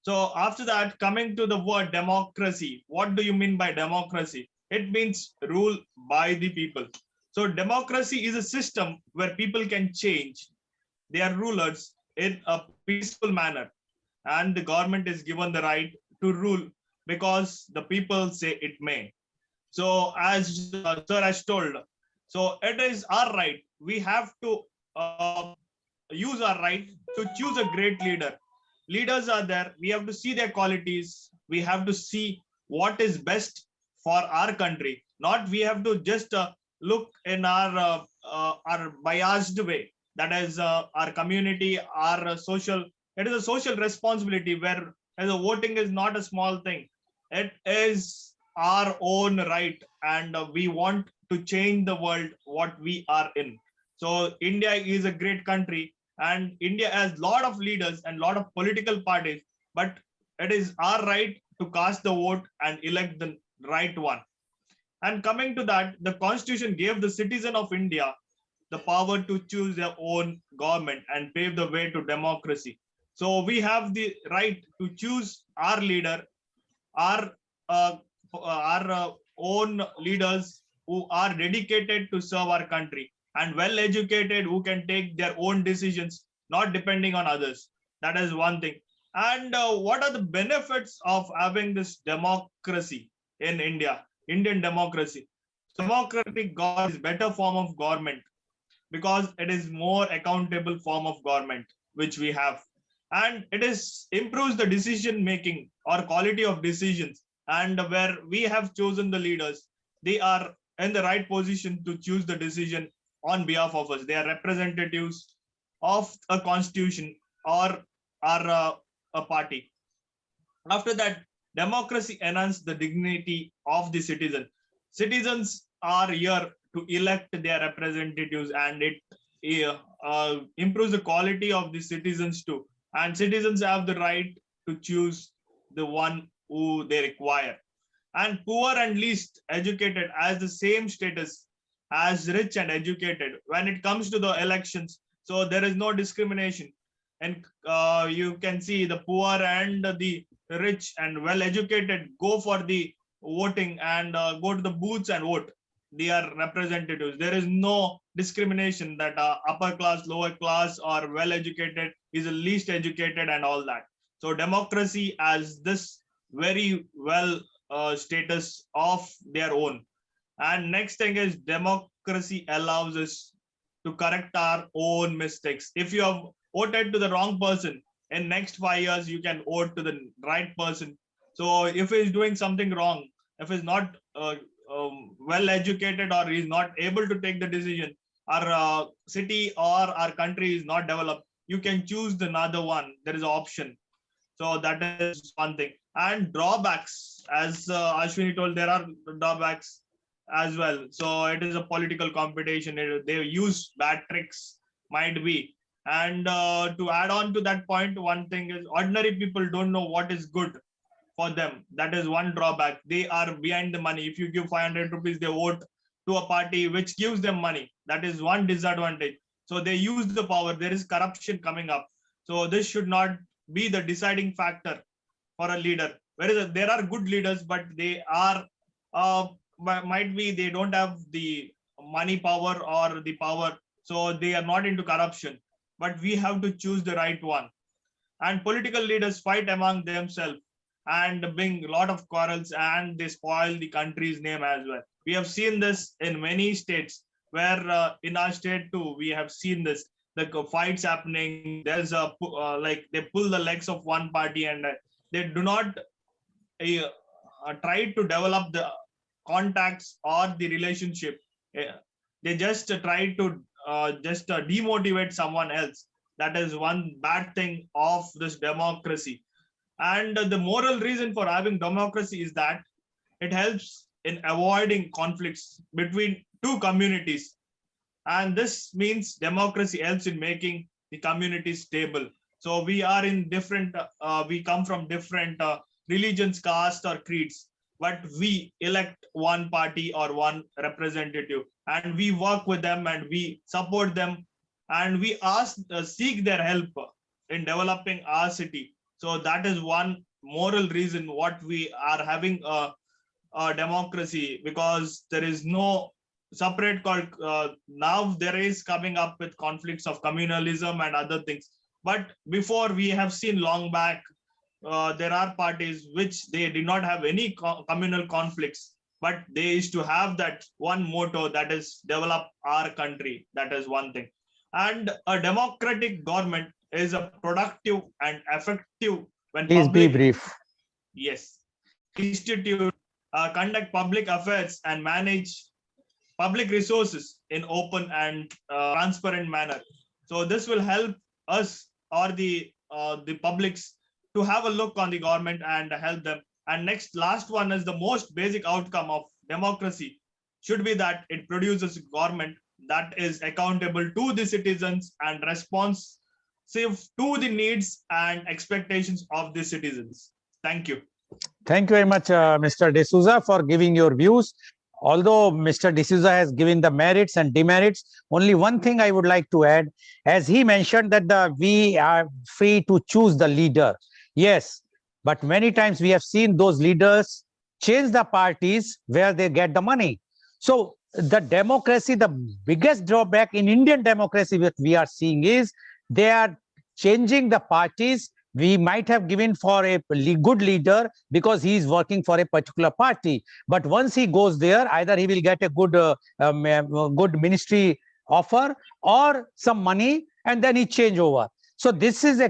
So after that, coming to the word democracy, what do you mean by democracy? It means rule by the people. So democracy is a system where people can change their rulers in a peaceful manner, and the government is given the right to rule because the people say it may. So as sir has told, so it is our right. We have to use our right to choose a great leader. Leaders are there. We have to see their qualities. We have to see what is best for our country. Not we have to just look in our biased way. That is our community, our social. It is a social responsibility where as a voting is not a small thing. It is our own right, and we want to change the world what we are in. So India is a great country, and India has a lot of leaders and a lot of political parties, but it is our right to cast the vote and elect the right one. And coming to that, the constitution gave the citizen of India the power to choose their own government and pave the way to democracy. So we have the right to choose our leader, our own leaders who are dedicated to serve our country and well educated, who can take their own decisions, not depending on others. That is one thing. And what are the benefits of having this democracy in India, Indian democracy? Democratic government is better form of government because it is more accountable form of government which we have, and it is improves the decision making or quality of decisions and where we have chosen the leaders, they are in the right position to choose the decision on behalf of us. They are representatives of a constitution or a party. After that, democracy enhances the dignity of the citizen. Citizens are here to elect their representatives, and it improves the quality of the citizens too. And citizens have the right to choose the one who they require. And poor and least educated has the same status as rich and educated when it comes to the elections. So there is no discrimination. And you can see the poor and the rich and well educated go for the voting and go to the booths and vote. They are representatives. There is no discrimination that upper class, lower class, or well educated is the least educated and all that. So democracy has this very well status of their own. And next thing is democracy allows us to correct our own mistakes. If you have voted to the wrong person, in next 5 years you can vote to the right person. So if he's doing something wrong, if he's not well educated or he's not able to take the decision, our city or our country is not developed, you can choose another one. There is an option. So that is one thing. And drawbacks, as Ashwini told, there are drawbacks as well. So it is a political competition. They use bad tricks, might be. And to add on to that point, one thing is ordinary people don't know what is good for them. That is one drawback. They are behind the money. If you give 500 rupees, they vote to a party which gives them money. That is one disadvantage. So they use the power. There is corruption coming up. So this should not be the deciding factor for a leader. Whereas there are good leaders, but they are might be they don't have the money power or the power, so they are not into corruption. But we have to choose the right one. And political leaders fight among themselves and bring a lot of quarrels, and they spoil the country's name as well. We have seen this in many states, where in our state too, we have seen this, the fights happening. There's a like they pull the legs of one party, and they do not try to develop the contacts or the relationship. They just try to demotivate someone else. That is one bad thing of this democracy. And the moral reason for having democracy is that it helps in avoiding conflicts between two communities. And this means democracy helps in making the community stable. So we are in different, we come from different religions, caste, or creeds, but we elect one party or one representative, and we work with them and we support them, and we seek their help in developing our city. So that is one moral reason what we are having a democracy, because there is no separate called now there is coming up with conflicts of communalism and other things. But before, we have seen long back, there are parties which they did not have any communal conflicts, but they used to have that one motto, that is develop our country. That is one thing. And a democratic government is a productive and effective when Please be brief. Yes, institute conduct public affairs and manage public resources in open and transparent manner. So this will help us or the publics to have a look on the government and help them. And last one is the most basic outcome of democracy should be that it produces a government that is accountable to the citizens and responsive to the needs and expectations of the citizens. Thank you. Thank you very much, Mr. D'Souza, for giving your views. Although Mr. D'Souza has given the merits and demerits, only one thing I would like to add, as he mentioned that we are free to choose the leader. Yes, but many times we have seen those leaders change the parties where they get the money. So the democracy, the biggest drawback in Indian democracy that we are seeing is they are changing the parties. We might have given for a good leader because he is working for a particular party. But once he goes there, either he will get a good ministry offer or some money, and then he change over. So this is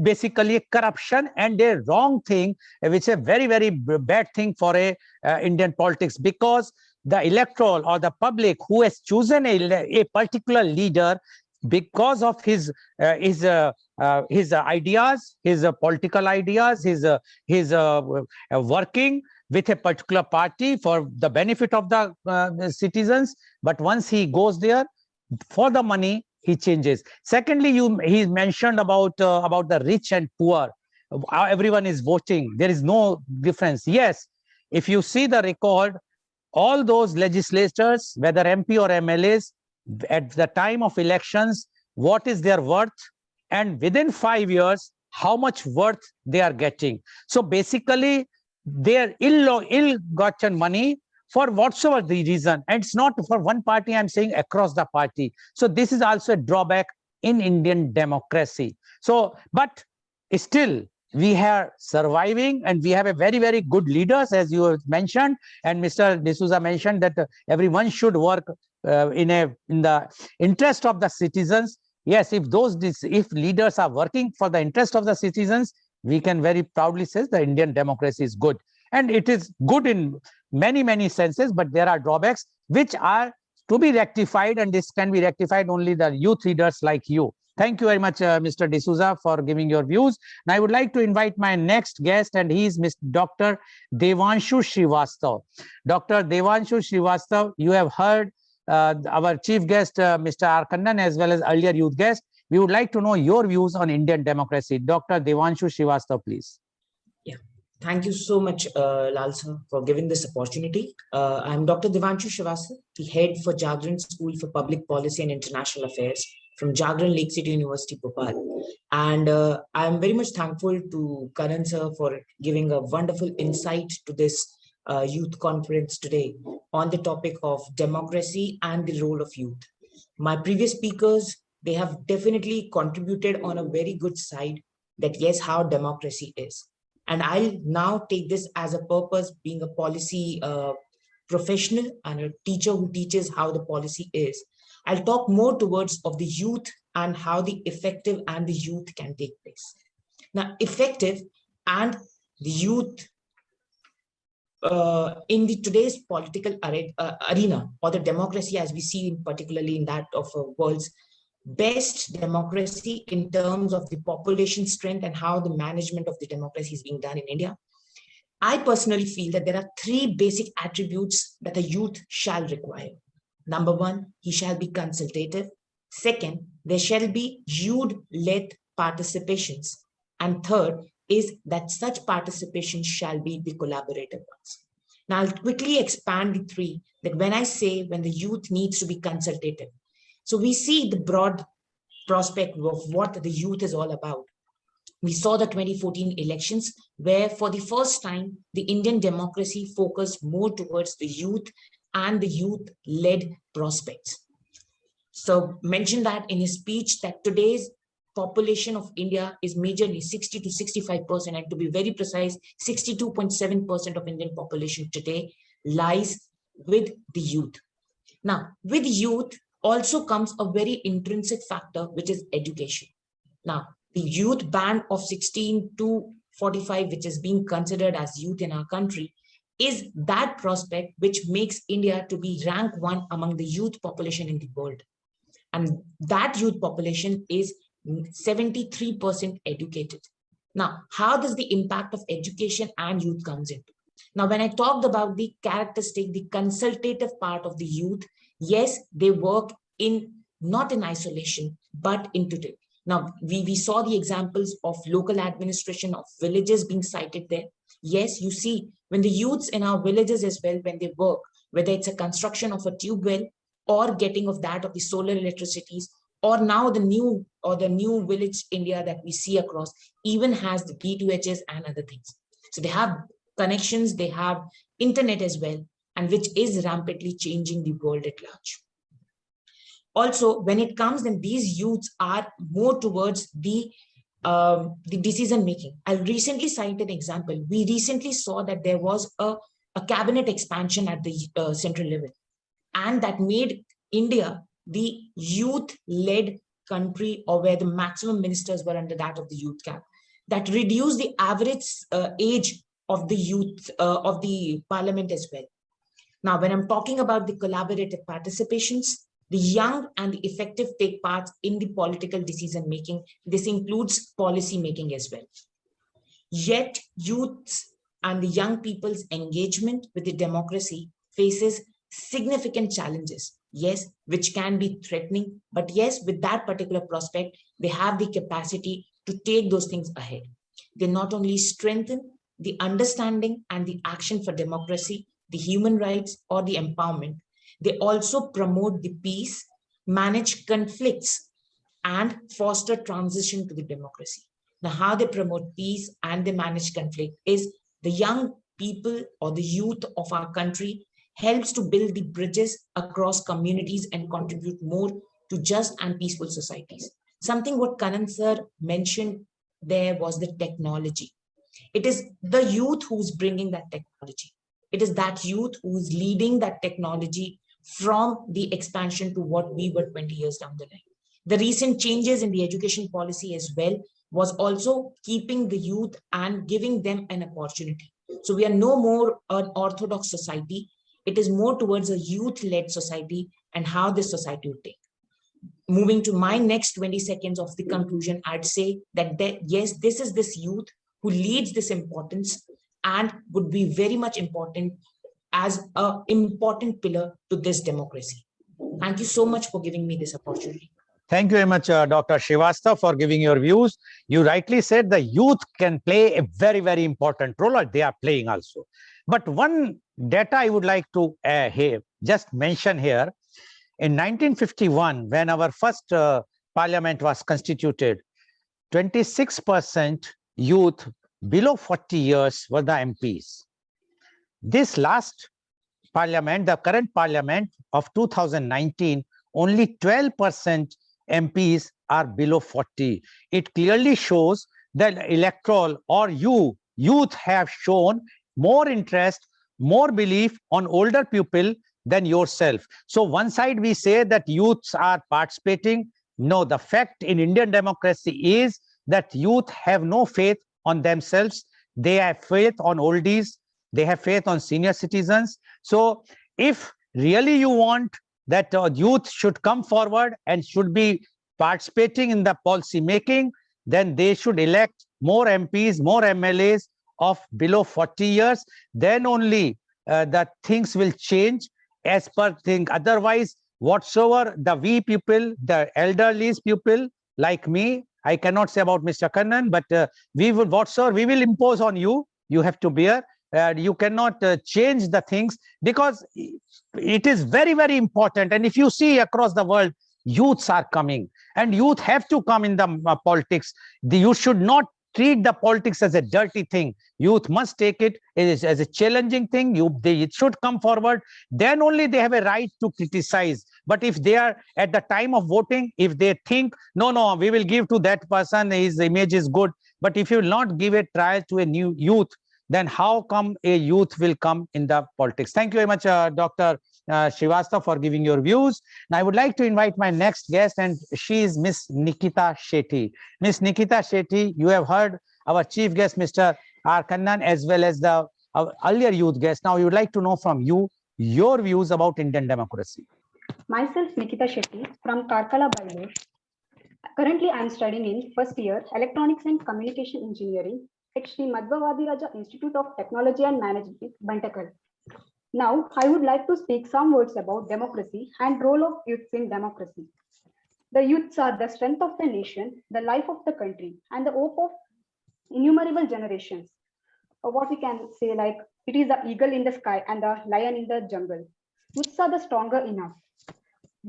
basically a corruption and a wrong thing, which is a very, very bad thing for a Indian politics, because the electoral or the public who has chosen a particular leader because of his ideas, his political ideas, his working with a particular party for the benefit of the citizens. But once he goes there for the money, he changes. Secondly, he mentioned about the rich and poor. Everyone is voting. There is no difference. Yes, if you see the record, all those legislators, whether MP or MLAs, at the time of elections, what is their worth, and within 5 years, how much worth they are getting. So basically, their ill-gotten money for whatsoever the reason, and it's not for one party, I'm saying across the party. So this is also a drawback in Indian democracy. So, but still, we are surviving, and we have a very, very good leaders, as you have mentioned, and Mr. D'Souza mentioned that everyone should work in the interest of the citizens. Yes, if leaders are working for the interest of the citizens, we can very proudly say the Indian democracy is good. And it is good in many, many senses, but there are drawbacks which are to be rectified, and this can be rectified only the youth leaders like you. Thank you very much, Mr. D'Souza, for giving your views. And I would like to invite my next guest, and he is Dr. Devanshu Srivastav. Dr. Devanshu Srivastav, you have heard our chief guest, Mr. R. Kannan, as well as earlier youth guest. We would like to know your views on Indian democracy. Dr. Devanshu Srivastav, please. Yeah, thank you so much, Lal sir, for giving this opportunity. I'm Dr. Devanshu Srivastav, the head for Jagran School for Public Policy and International Affairs from Jagran Lake City University, Bhopal. And I'm very much thankful to Karan sir for giving a wonderful insight to this youth conference today on the topic of democracy and the role of youth. My previous speakers, they have definitely contributed on a very good side that yes, how democracy is. And I'll now take this as a purpose, being a policy professional and a teacher who teaches how the policy is. I'll talk more towards of the youth and how the effective and the youth can take place. Now, effective and the youth in the today's political arena, or the democracy as we see particularly in that of world's best democracy in terms of the population strength and how the management of the democracy is being done in India. I personally feel that there are three basic attributes that a youth shall require. Number one, he shall be consultative. Second, there shall be youth-led participations. And third is that such participation shall be the collaborative ones. Now, I'll quickly expand the three, that when I say when the youth needs to be consultative, so we see the broad prospect of what the youth is all about. We saw the 2014 elections, where for the first time, the Indian democracy focused more towards the youth and the youth-led prospects. So mentioned that in his speech that today's population of India is majorly 60 to 65%, and to be very precise, 62.7% of Indian population today lies with the youth. Now, with youth also comes a very intrinsic factor, which is education. Now, the youth band of 16 to 45, which is being considered as youth in our country, is that prospect which makes India to be rank one among the youth population in the world. And that youth population is 73% educated. Now, how does the impact of education and youth comes into? Now, when I talked about the characteristic, the consultative part of the youth, yes, they work in not in isolation, but into it. Now, we saw the examples of local administration of villages being cited there. Yes, you see, when the youths in our villages as well, when they work, whether it's a construction of a tube well or getting of that of the solar electricities, or now the new village India that we see across even has the D2Hs and other things. So they have connections, they have internet as well, and which is rampantly changing the world at large. Also, when it comes, then these youths are more towards the decision making. I recently cited an example. We recently saw that there was a cabinet expansion at the central level, and that made India the youth-led country, or where the maximum ministers were under that of the youth cap, that reduced the average age of the youth of the parliament as well. Now, when I'm talking about the collaborative participations, the young and the effective take part in the political decision making. This includes policy making as well. Yet, youth and the young people's engagement with the democracy faces significant challenges, yes, which can be threatening, but yes, with that particular prospect, they have the capacity to take those things ahead. They not only strengthen the understanding and the action for democracy, the human rights, or the empowerment, they also promote the peace, manage conflicts, and foster transition to the democracy. Now, how they promote peace and they manage conflict is the young people or the youth of our country helps to build the bridges across communities and contribute more to just and peaceful societies. Something what Kannan sir mentioned there was the technology. It is the youth who's bringing that technology. It is that youth who's leading that technology from the expansion to what we were 20 years down the line. The recent changes in the education policy as well was also keeping the youth and giving them an opportunity. So we are no more an orthodox society. It is more towards a youth-led society and how this society will take. Moving to my next 20 seconds of the conclusion, I'd say that yes, this is this youth who leads this importance and would be very much important as an important pillar to this democracy. Thank you so much for giving me this opportunity. Thank you very much, Dr. Srivastava, for giving your views. You rightly said the youth can play a very, very important role, or they are playing also. But one data I would like to just mention here, in 1951, when our first parliament was constituted, 26% youth below 40 years were the MPs. This last parliament, the current parliament of 2019, only 12% MPs are below 40. It clearly shows that electoral or youth have shown more interest, more belief on older people than yourself. So one side we say that youths are participating. No, the fact in Indian democracy is that youth have no faith on themselves. They have faith on oldies. They have faith on senior citizens. So if really you want that youth should come forward and should be participating in the policy making, then they should elect more MPs, more MLAs of below 40 years. Then only the things will change as per thing. Otherwise, whatsoever the we people, the elderly people like me, I cannot say about Mr. Kannan, but we will whatsoever we will impose on you, you have to bear. You cannot change the things, because it is very, very important. And if you see across the world, youths are coming, and youth have to come in the politics. You should not treat the politics as a dirty thing. Youth must take it as a challenging thing. They should come forward. Then only they have a right to criticize. But if they are at the time of voting, if they think, no, we will give to that person, his image is good. But if you will not give a trial to a new youth, then how come a youth will come in the politics? Thank you very much, Dr. Srivastava, for giving your views. Now, I would like to invite my next guest, and she is Miss Nikita Shetty. Miss Nikita Shetty, you have heard our chief guest, Mr. R. Kannan, as well as our earlier youth guest. Now, we would like to know from you your views about Indian democracy. Myself, Nikita Shetty from Karkala, Bangalore. Currently, I am studying in first year Electronics and Communication Engineering at Sri Madhva Vadiraja Institute of Technology and Management, Bantakal. Now, I would like to speak some words about democracy and role of youths in democracy. The youths are the strength of the nation, the life of the country, and the hope of innumerable generations. What we can say, like, it is the eagle in the sky and the lion in the jungle. Youths are the stronger enough.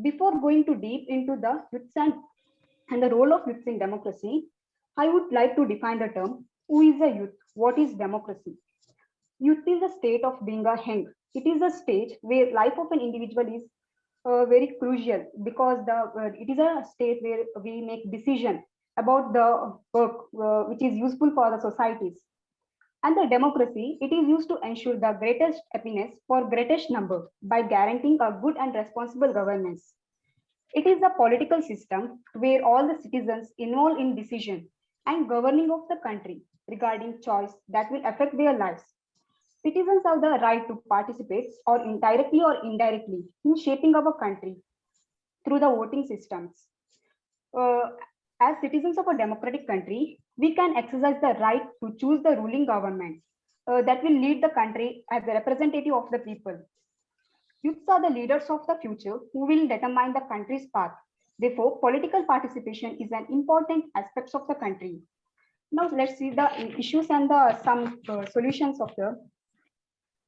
Before going too deep into the youths and the role of youths in democracy, I would like to define the term, who is a youth? What is democracy? Youth is a state of being a young. It is a stage where life of an individual is very crucial, because it is a state where we make decision about the work which is useful for the societies. And the democracy, it is used to ensure the greatest happiness for greatest number by guaranteeing a good and responsible governance. It is a political system where all the citizens involved in decision and governing of the country regarding choice that will affect their lives. Citizens have the right to participate or indirectly in shaping our country through the voting systems. Uh, as citizens of a democratic country, we can exercise the right to choose the ruling government that will lead the country as a representative of the people. Youths are the leaders of the future who will determine the country's path. Therefore, political participation is an important aspect of the country. Now, let's see the issues and some solutions of the.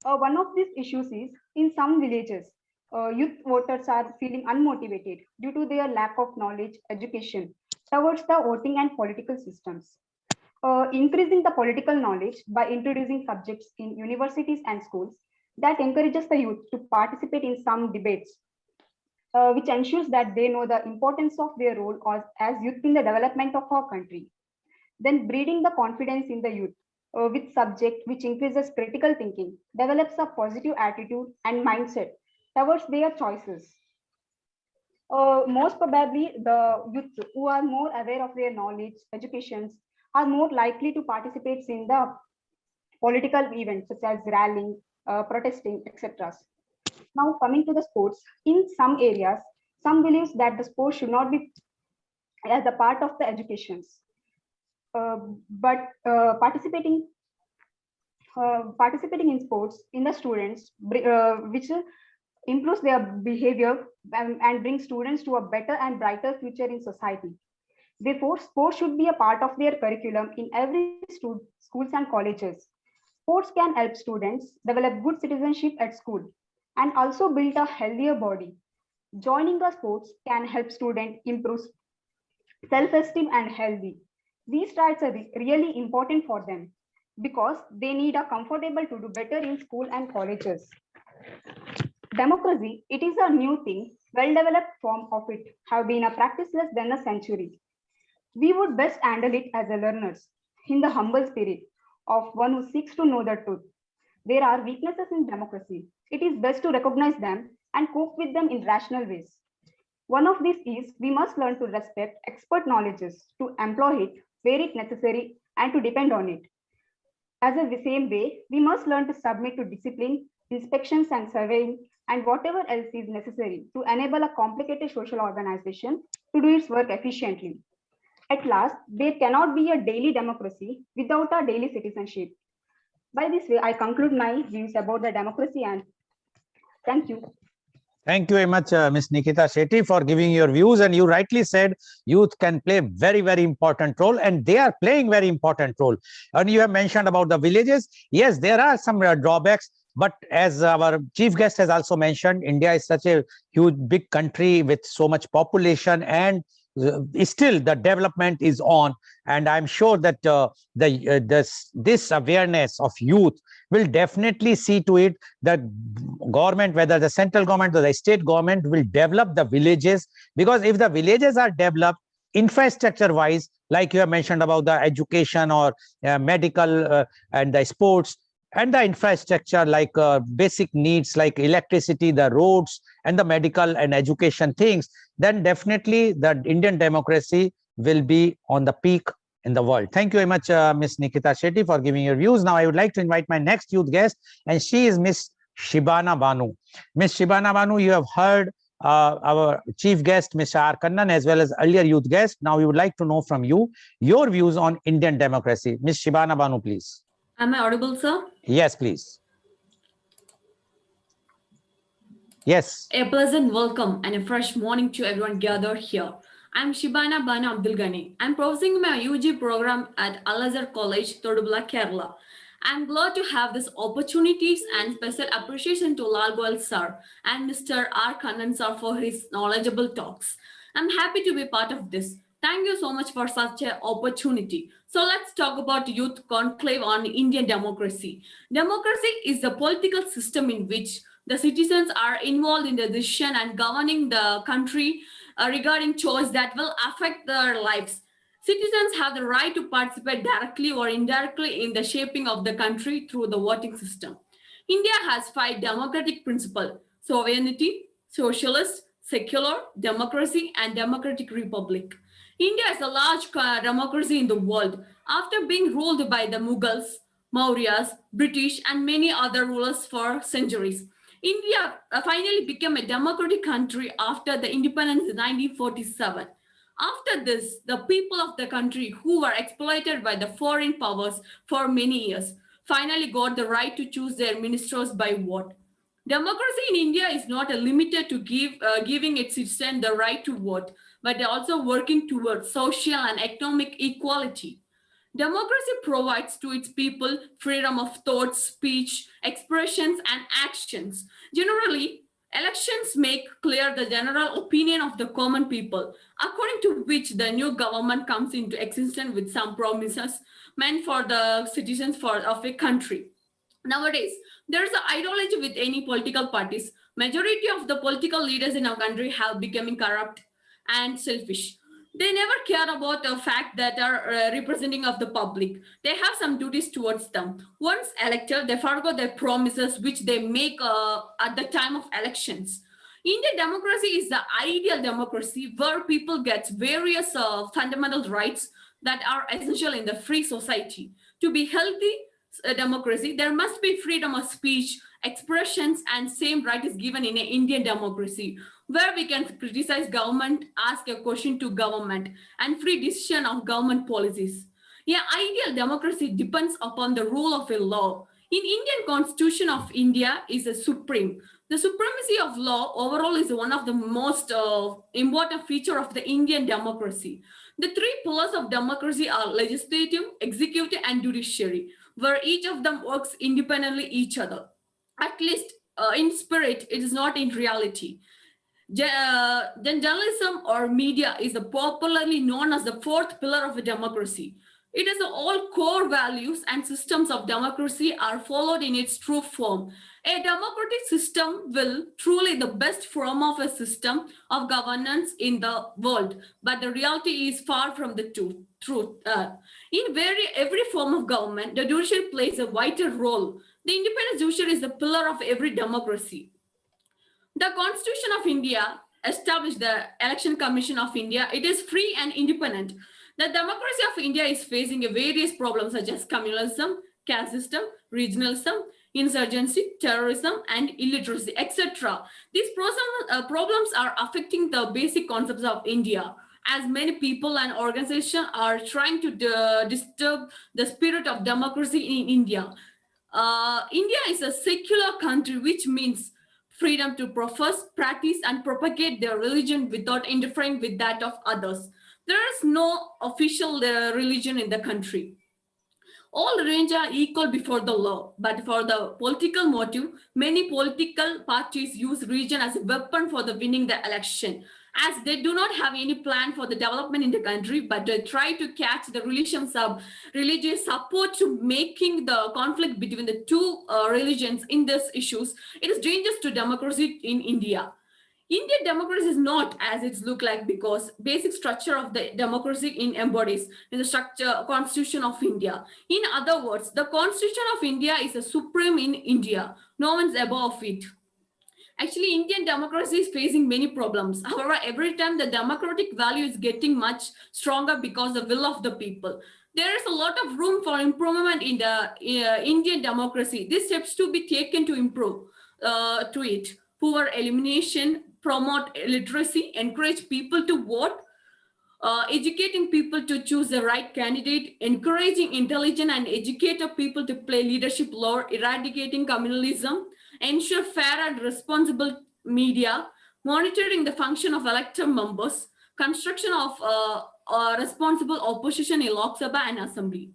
One of these issues is in some villages, youth voters are feeling unmotivated due to their lack of knowledge, education towards the voting and political systems. Increasing the political knowledge by introducing subjects in universities and schools that encourages the youth to participate in some debates, which ensures that they know the importance of their role as youth in the development of our country. Then breeding the confidence in the youth with subject which increases critical thinking, develops a positive attitude and mindset towards their choices. Most probably, the youth who are more aware of their knowledge, educations, are more likely to participate in the political events such as rallying, protesting, etc. Now, coming to the sports, in some areas, some believes that the sports should not be as a part of the educations. But participating in sports in the students, which improves their behavior and brings students to a better and brighter future in society. Therefore, sports should be a part of their curriculum in every schools and colleges. Sports can help students develop good citizenship at school and also build a healthier body. Joining the sports can help students improve self-esteem and healthy. These traits are really important for them because they need a comfortable to do better in school and colleges. Democracy, it is a new thing, well-developed form of it, have been a practice less than a century. We would best handle it as a learners, in the humble spirit of one who seeks to know the truth. There are weaknesses in democracy. It is best to recognize them and cope with them in rational ways. One of these is we must learn to respect expert knowledges, to employ it where it necessary, and to depend on it. As in the same way, we must learn to submit to discipline, inspections and surveying, and whatever else is necessary to enable a complicated social organization to do its work efficiently. At last, there cannot be a daily democracy without a daily citizenship. By this way, I conclude my views about the democracy and thank you. Thank you very much, Ms. Nikita Shetty, for giving your views. And you rightly said youth can play very, very important role, and they are playing very important role. And you have mentioned about the villages. Yes, there are some drawbacks, but as our chief guest has also mentioned, India is such a huge, big country with so much population, and still the development is on. And I'm sure that this awareness of youth will definitely see to it that government, whether the central government or the state government, will develop the villages, because if the villages are developed infrastructure wise, like you have mentioned about the education or medical and the sports and the infrastructure, like basic needs like electricity, the roads and the medical and education things, then definitely the Indian democracy will be on the peak in the world. Thank you very much, Ms. Nikita Shetty, for giving your views. Now I would like to invite my next youth guest, and she is Ms. Shibana Banu. Ms. Shibana Banu, you have heard our chief guest, Mr. R. Kannan, as well as earlier youth guest. Now we would like to know from you your views on Indian democracy. Ms. Shibana Banu, please. Am I audible, sir? Yes, please. Yes. A pleasant welcome and a fresh morning to everyone gathered here. I'm Shibana Banu Abdul Ghani. I'm pursuing my UG program at Al-Azhar College, Todubla, Kerala. I'm glad to have these opportunities and special appreciation to Lal Goyal sir and Mr. R. Kannan sir for his knowledgeable talks. I'm happy to be part of this. Thank you so much for such an opportunity. So let's talk about Youth Conclave on Indian democracy. Democracy is the political system in which the citizens are involved in the decision and governing the country regarding choice that will affect their lives. Citizens have the right to participate directly or indirectly in the shaping of the country through the voting system. India has 5 democratic principles: sovereignty, socialist, secular, democracy, and democratic republic. India is a large democracy in the world. After being ruled by the Mughals, Mauryas, British, and many other rulers for centuries, India finally became a democratic country after the independence in 1947. After this, the people of the country who were exploited by the foreign powers for many years finally got the right to choose their ministers by vote. Democracy in India is not limited to giving its citizens the right to vote, but also working towards social and economic equality. Democracy provides to its people freedom of thought, speech, expressions, and actions. Generally, elections make clear the general opinion of the common people, according to which the new government comes into existence with some promises meant for the citizens of a country. Nowadays, there is an ideology with any political parties. Majority of the political leaders in our country have become corrupt and selfish. They never care about the fact that are representing of the public. They have some duties towards them. Once elected, they forgo their promises which they make at the time of elections. Indian democracy is the ideal democracy where people get various fundamental rights that are essential in the free society. To be healthy democracy, there must be freedom of speech, expressions, and same right is given in an Indian democracy, where we can criticize government, ask a question to government, and free decision of government policies. Yeah, ideal democracy depends upon the rule of a law. In Indian Constitution of India is a supreme. The supremacy of law overall is one of the most important feature of the Indian democracy. The three pillars of democracy are legislative, executive, and judiciary, where each of them works independently each other. At least in spirit, it is not in reality. Then journalism or media is popularly known as the fourth pillar of a democracy. It is all core values and systems of democracy are followed in its true form. A democratic system will truly the best form of a system of governance in the world, but the reality is far from the truth. In every form of government, the judiciary plays a vital role. The independent judiciary is the pillar of every democracy. The Constitution of India established the Election Commission of India. It is free and independent. The democracy of India is facing various problems such as communalism, caste system, regionalism, insurgency, terrorism, and illiteracy, etc. These problems are affecting the basic concepts of India, as many people and organizations are trying to disturb the spirit of democracy in India. India is a secular country, which means freedom to profess, practice, and propagate their religion without interfering with that of others. There is no official religion in the country. All religions are equal before the law, but for the political motive, many political parties use religion as a weapon for the winning the election, as they do not have any plan for the development in the country, but they try to catch the religious support to making the conflict between the two religions in these issues. It is dangerous to democracy in India. Indian democracy is not as it's look like because basic structure of the democracy embodies in the structure Constitution of India. In other words, the Constitution of India is a supreme in India. No one's above it. Actually, Indian democracy is facing many problems. However, every time the democratic value is getting much stronger because the will of the people. There is a lot of room for improvement in the Indian democracy. These steps to be taken to improve to it. Poor elimination, promote literacy, encourage people to vote, educating people to choose the right candidate, encouraging intelligent and educated people to play leadership role, eradicating communalism, ensure fair and responsible media, monitoring the function of elected members, construction of responsible opposition in Lok Sabha and Assembly.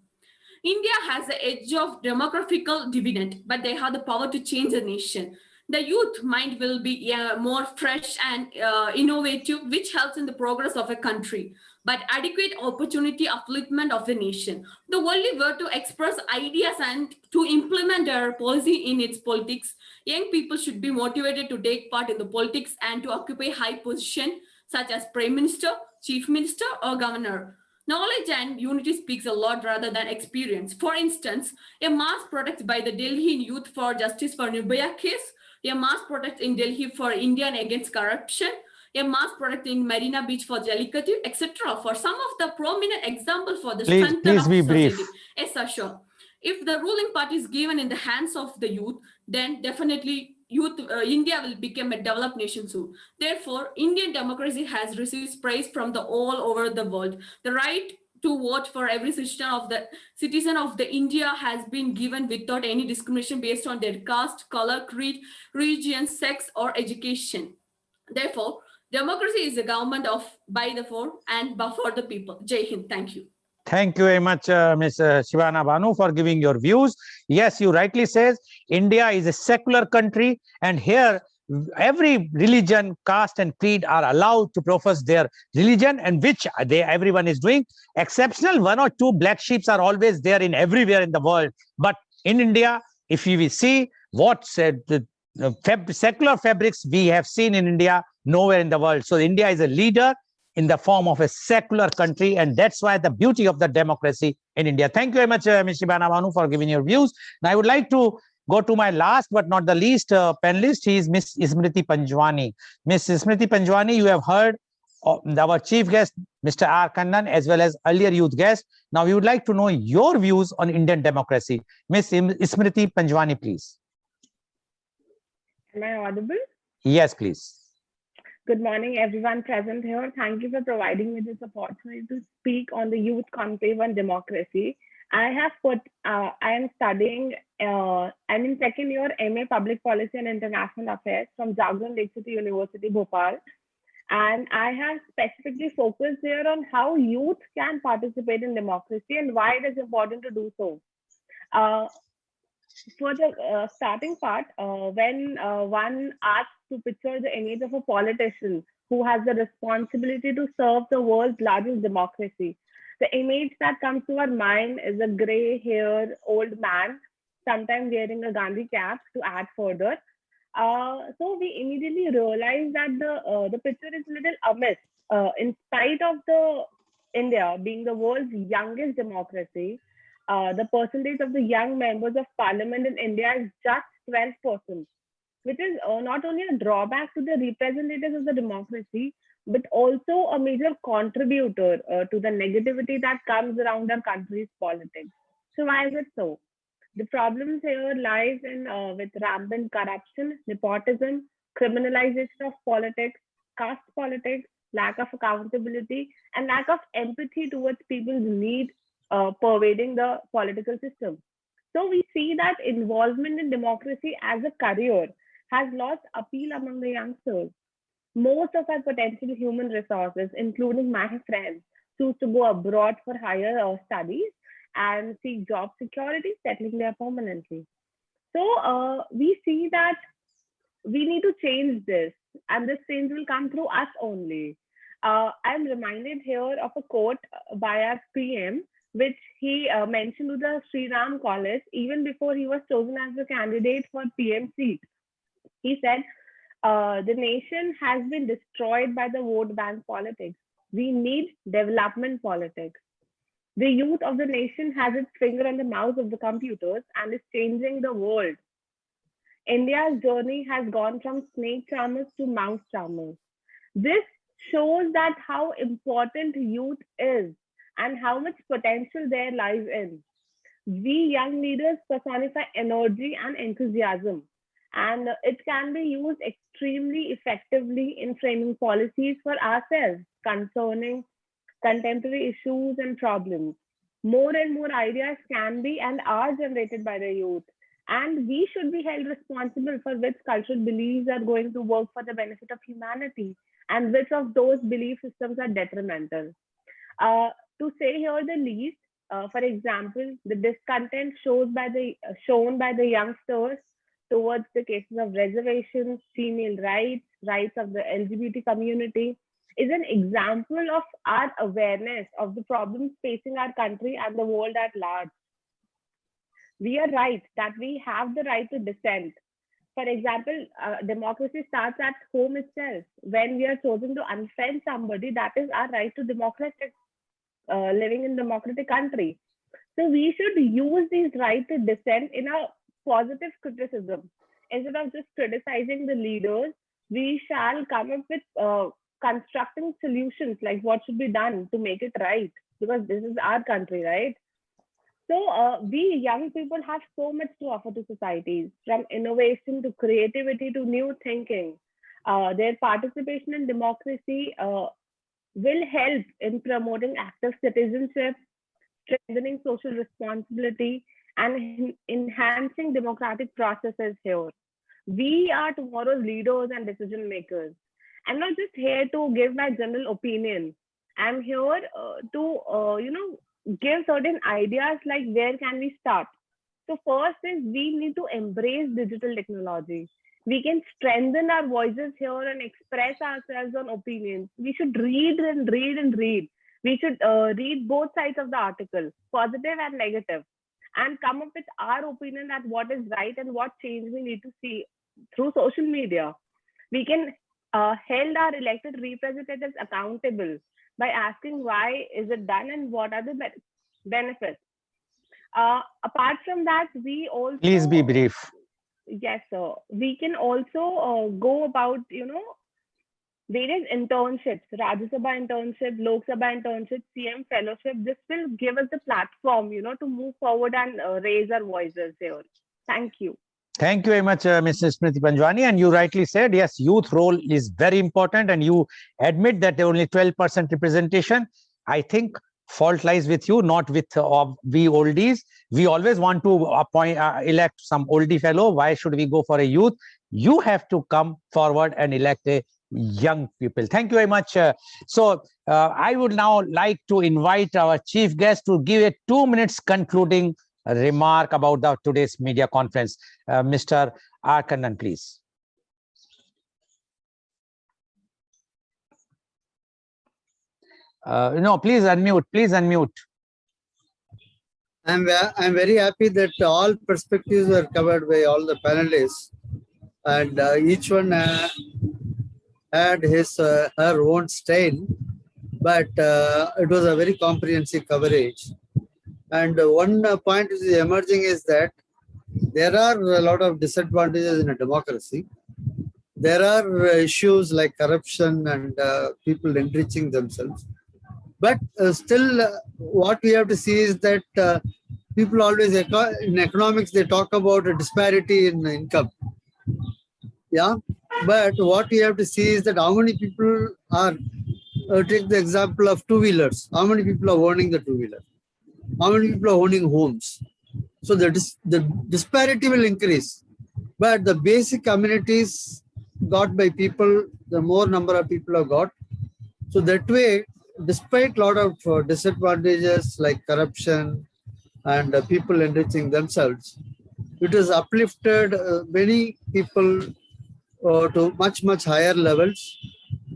India has the edge of demographical dividend, but they have the power to change the nation. The youth mind will be more fresh and innovative, which helps in the progress of a country, but adequate opportunity upliftment of the nation. The only way to express ideas and to implement their policy in its politics, young people should be motivated to take part in the politics and to occupy high position such as Prime Minister, Chief Minister, or Governor. Knowledge and unity speaks a lot rather than experience. For instance, a mass protest by the Delhi Youth for Justice for Nirbhaya case, a mass protest in Delhi for Indian against corruption, a mass product in Marina Beach for Jallikattu, etc. For some of the prominent example for the Please strength of be society. brief. Yes, sir, sure. If the ruling party is given in the hands of the youth, then definitely India will become a developed nation soon. Therefore, Indian democracy has received praise from the all over the world. The right to vote for every citizen of the India has been given without any discrimination based on their caste, color, creed, religion, sex, or education. Therefore, democracy is a government of by the for and for the people. Jai Hind. Thank you. Thank you very much, Ms. Shibana Banu, for giving your views. Yes, you rightly says India is a secular country, and here every religion, caste, and creed are allowed to profess their religion, and which everyone is doing. Exceptional one or two black sheep are always there in everywhere in the world, but in India, if we see what said the secular fabrics we have seen in India, nowhere in the world. So India is a leader in the form of a secular country, and that's why the beauty of the democracy in India. Thank you very much, Ms. Shibana Banu, for giving your views. Now I would like to go to my last but not the least panelist. He is Ms. Smriti Panjwani. Ms. Smriti Panjwani, you have heard our chief guest, Mr. R. Kannan, as well as earlier youth guest. Now we would like to know your views on Indian democracy. Ms. Smriti Panjwani, please. Am I audible? Yes, please. Good morning, everyone present here. Thank you for providing me this opportunity to speak on the Youth Conclave on Democracy. I am studying, I'm in second year MA Public Policy and International Affairs from Jagran Lake City University, Bhopal. And I have specifically focused here on how youth can participate in democracy and why it is important to do so. For the starting part, when one asks to picture the image of a politician who has the responsibility to serve the world's largest democracy, the image that comes to our mind is a gray-haired old man, sometimes wearing a Gandhi cap to add further. So we immediately realize that the picture is a little amiss. In spite of India being the world's youngest democracy, the percentage of the young members of parliament in India is just 12%, which is not only a drawback to the representatives of the democracy, but also a major contributor to the negativity that comes around our country's politics. So why is it so? The problems here lies in with rampant corruption, nepotism, criminalization of politics, caste politics, lack of accountability, and lack of empathy towards people's need pervading the political system. So we see that involvement in democracy as a career has lost appeal among the youngsters. Most of our potential human resources, including my friends, choose to go abroad for higher studies and seek job security, settling there permanently. So we see that we need to change this, and this change will come through us only. I'm reminded here of a quote by our PM, which he mentioned to the Sri Ram College even before he was chosen as a candidate for PM seat. He said, the nation has been destroyed by the vote bank politics. We need development politics. The youth of the nation has its finger on the mouse of the computers and is changing the world. India's journey has gone from snake charmers to mouse charmers. This shows that how important youth is and how much potential there lies in. We young leaders personify energy and enthusiasm, and it can be used extremely effectively in framing policies for ourselves concerning contemporary issues and problems. More and more ideas can be and are generated by the youth, and we should be held responsible for which cultural beliefs are going to work for the benefit of humanity and which of those belief systems are detrimental. To say here the least, for example, the discontent shown by the youngsters towards the cases of reservations, female rights, rights of the LGBT community is an example of our awareness of the problems facing our country and the world at large. We are right that we have the right to dissent. For example, democracy starts at home itself. When we are chosen to unfriend somebody, that is our right to democratic living in democratic country. So we should use these right to dissent in a positive criticism. Instead of just criticizing the leaders, we shall come up with constructing solutions like what should be done to make it right, because this is our country, right? So we young people have so much to offer to societies, from innovation to creativity to new thinking. Their participation in democracy will help in promoting active citizenship, strengthening social responsibility, and enhancing democratic processes here. We are tomorrow's leaders and decision makers. I'm not just here to give my general opinion. I'm here to give certain ideas like where can we start. So first is we need to embrace digital technology. We can strengthen our voices here and express ourselves on opinions. We should read and read and read. We should read both sides of the article, positive and negative, and come up with our opinion that what is right and what change we need to see through social media. We can hold our elected representatives accountable by asking why is it done and what are the benefits. Apart from that, we also Please be brief. Yes, sir. We can also go about various internships, Rajya Sabha internship, Lok Sabha internship, CM fellowship. This will give us the platform, to move forward and raise our voices here. Thank you. Thank you very much, Mrs. Smriti Panjwani. And you rightly said, yes, youth role is very important. And you admit that there only 12% representation. I think fault lies with you, not with we oldies. We always want to elect some oldie fellow. Why should we go for a youth? You have to come forward and elect a young people. Thank you very much. I would now like to invite our chief guest to give a 2 minutes concluding remark about today's media conference. Mr. R. Kannan, please. No, please unmute. Please unmute. I'm very happy that all perspectives were covered by all the panelists, and each one had his her own style, but it was a very comprehensive coverage. And one point is emerging is that there are a lot of disadvantages in a democracy. There are issues like corruption and people enriching themselves. But still, what we have to see is that people always, in economics, they talk about a disparity in income. Yeah, but what we have to see is that how many people are, take the example of two-wheelers. How many people are owning the two-wheeler? How many people are owning homes? So the disparity will increase. But the basic amenities got by people, the more number of people have got. So that way, despite a lot of disadvantages like corruption and people enriching themselves, it has uplifted many people to much, much higher levels.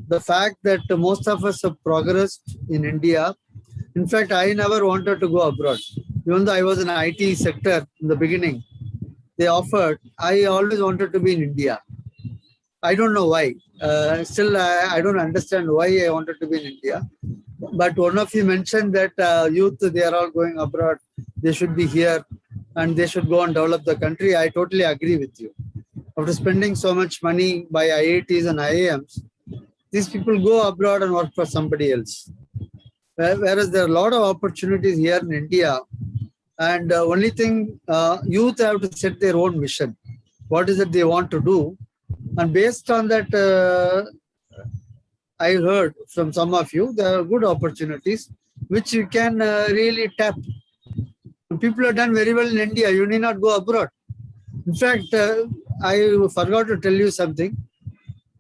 The fact that most of us have progressed in India. In fact, I never wanted to go abroad. Even though I was in IT sector in the beginning, they offered, I always wanted to be in India. I don't know why. Still, I don't understand why I wanted to be in India. But one of you mentioned that youth, they are all going abroad. They should be here and they should go and develop the country. I totally agree with you. After spending so much money by IITs and IIMs, these people go abroad and work for somebody else. Whereas there are a lot of opportunities here in India. And only thing, youth have to set their own vision. What is it they want to do? And based on that, I heard from some of you, there are good opportunities which you can really tap. People have done very well in India. You need not go abroad. In fact, I forgot to tell you something.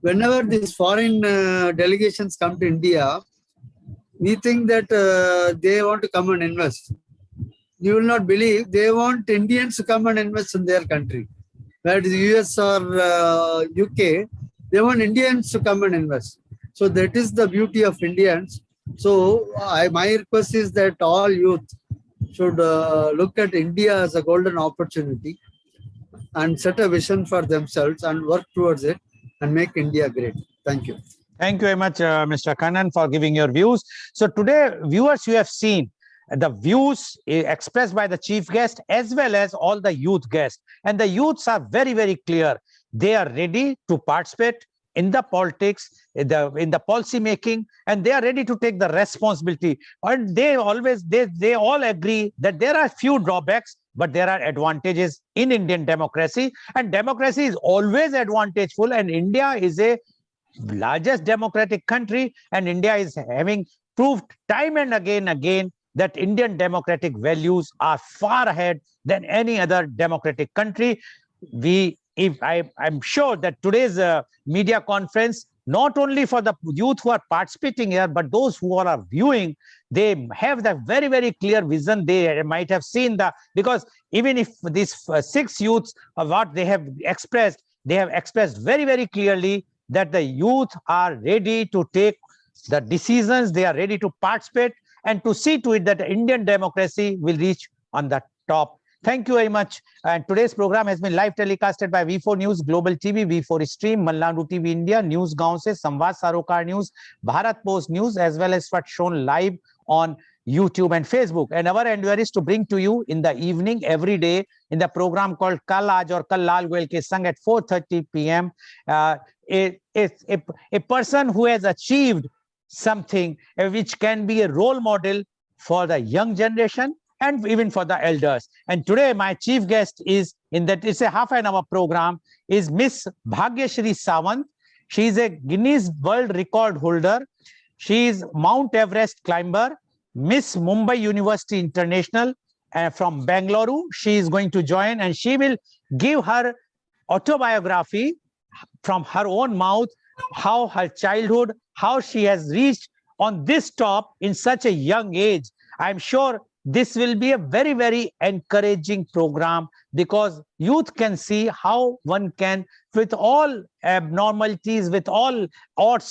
Whenever these foreign delegations come to India, we think that they want to come and invest. You will not believe they want Indians to come and invest in their country. Whether it is US or UK, they want Indians to come and invest. So that is the beauty of Indians. So my request is that all youth should look at India as a golden opportunity and set a vision for themselves and work towards it and make India great. Thank you. Thank you very much, Mr. Kannan, for giving your views. So today, viewers, you have seen the views expressed by the chief guest as well as all the youth guests. And the youths are very, very clear. They are ready to participate, in the politics, in the policy making, and they are ready to take the responsibility. And they all agree that there are few drawbacks, but there are advantages in Indian democracy, and democracy is always advantageful, and India is a largest democratic country, and India is having proved time and again that Indian democratic values are far ahead than any other democratic country. I'm sure that today's media conference, not only for the youth who are participating here, but those who are viewing, they have the very, very clear vision. They might have seen because even if these 6 youths of what they have expressed very, very clearly that the youth are ready to take the decisions, they are ready to participate and to see to it that Indian democracy will reach on the top. Thank you very much. And today's program has been live telecasted by V4 News, Global TV, V4 Stream, Malnadu TV India, News Gaon se, Samvad Sarokar News, Bharat Post News, as well as what's shown live on YouTube and Facebook. And our endeavor is to bring to you in the evening every day in the program called Kal Aaj or Kal Lal Goyal Ke Sang at 4:30 p.m. A person who has achieved something which can be a role model for the young generation and even for the elders. And today my chief guest is in that it's a half an hour program is Miss Bhagyashri Sawant. She is a Guinness World Record holder. She is Mount Everest climber, Miss Mumbai University International from Bangalore. She is going to join and she will give her autobiography from her own mouth, how her childhood, how she has reached on this top in such a young age. I'm sure this will be a very, very encouraging program because youth can see how one can, with all abnormalities, with all odds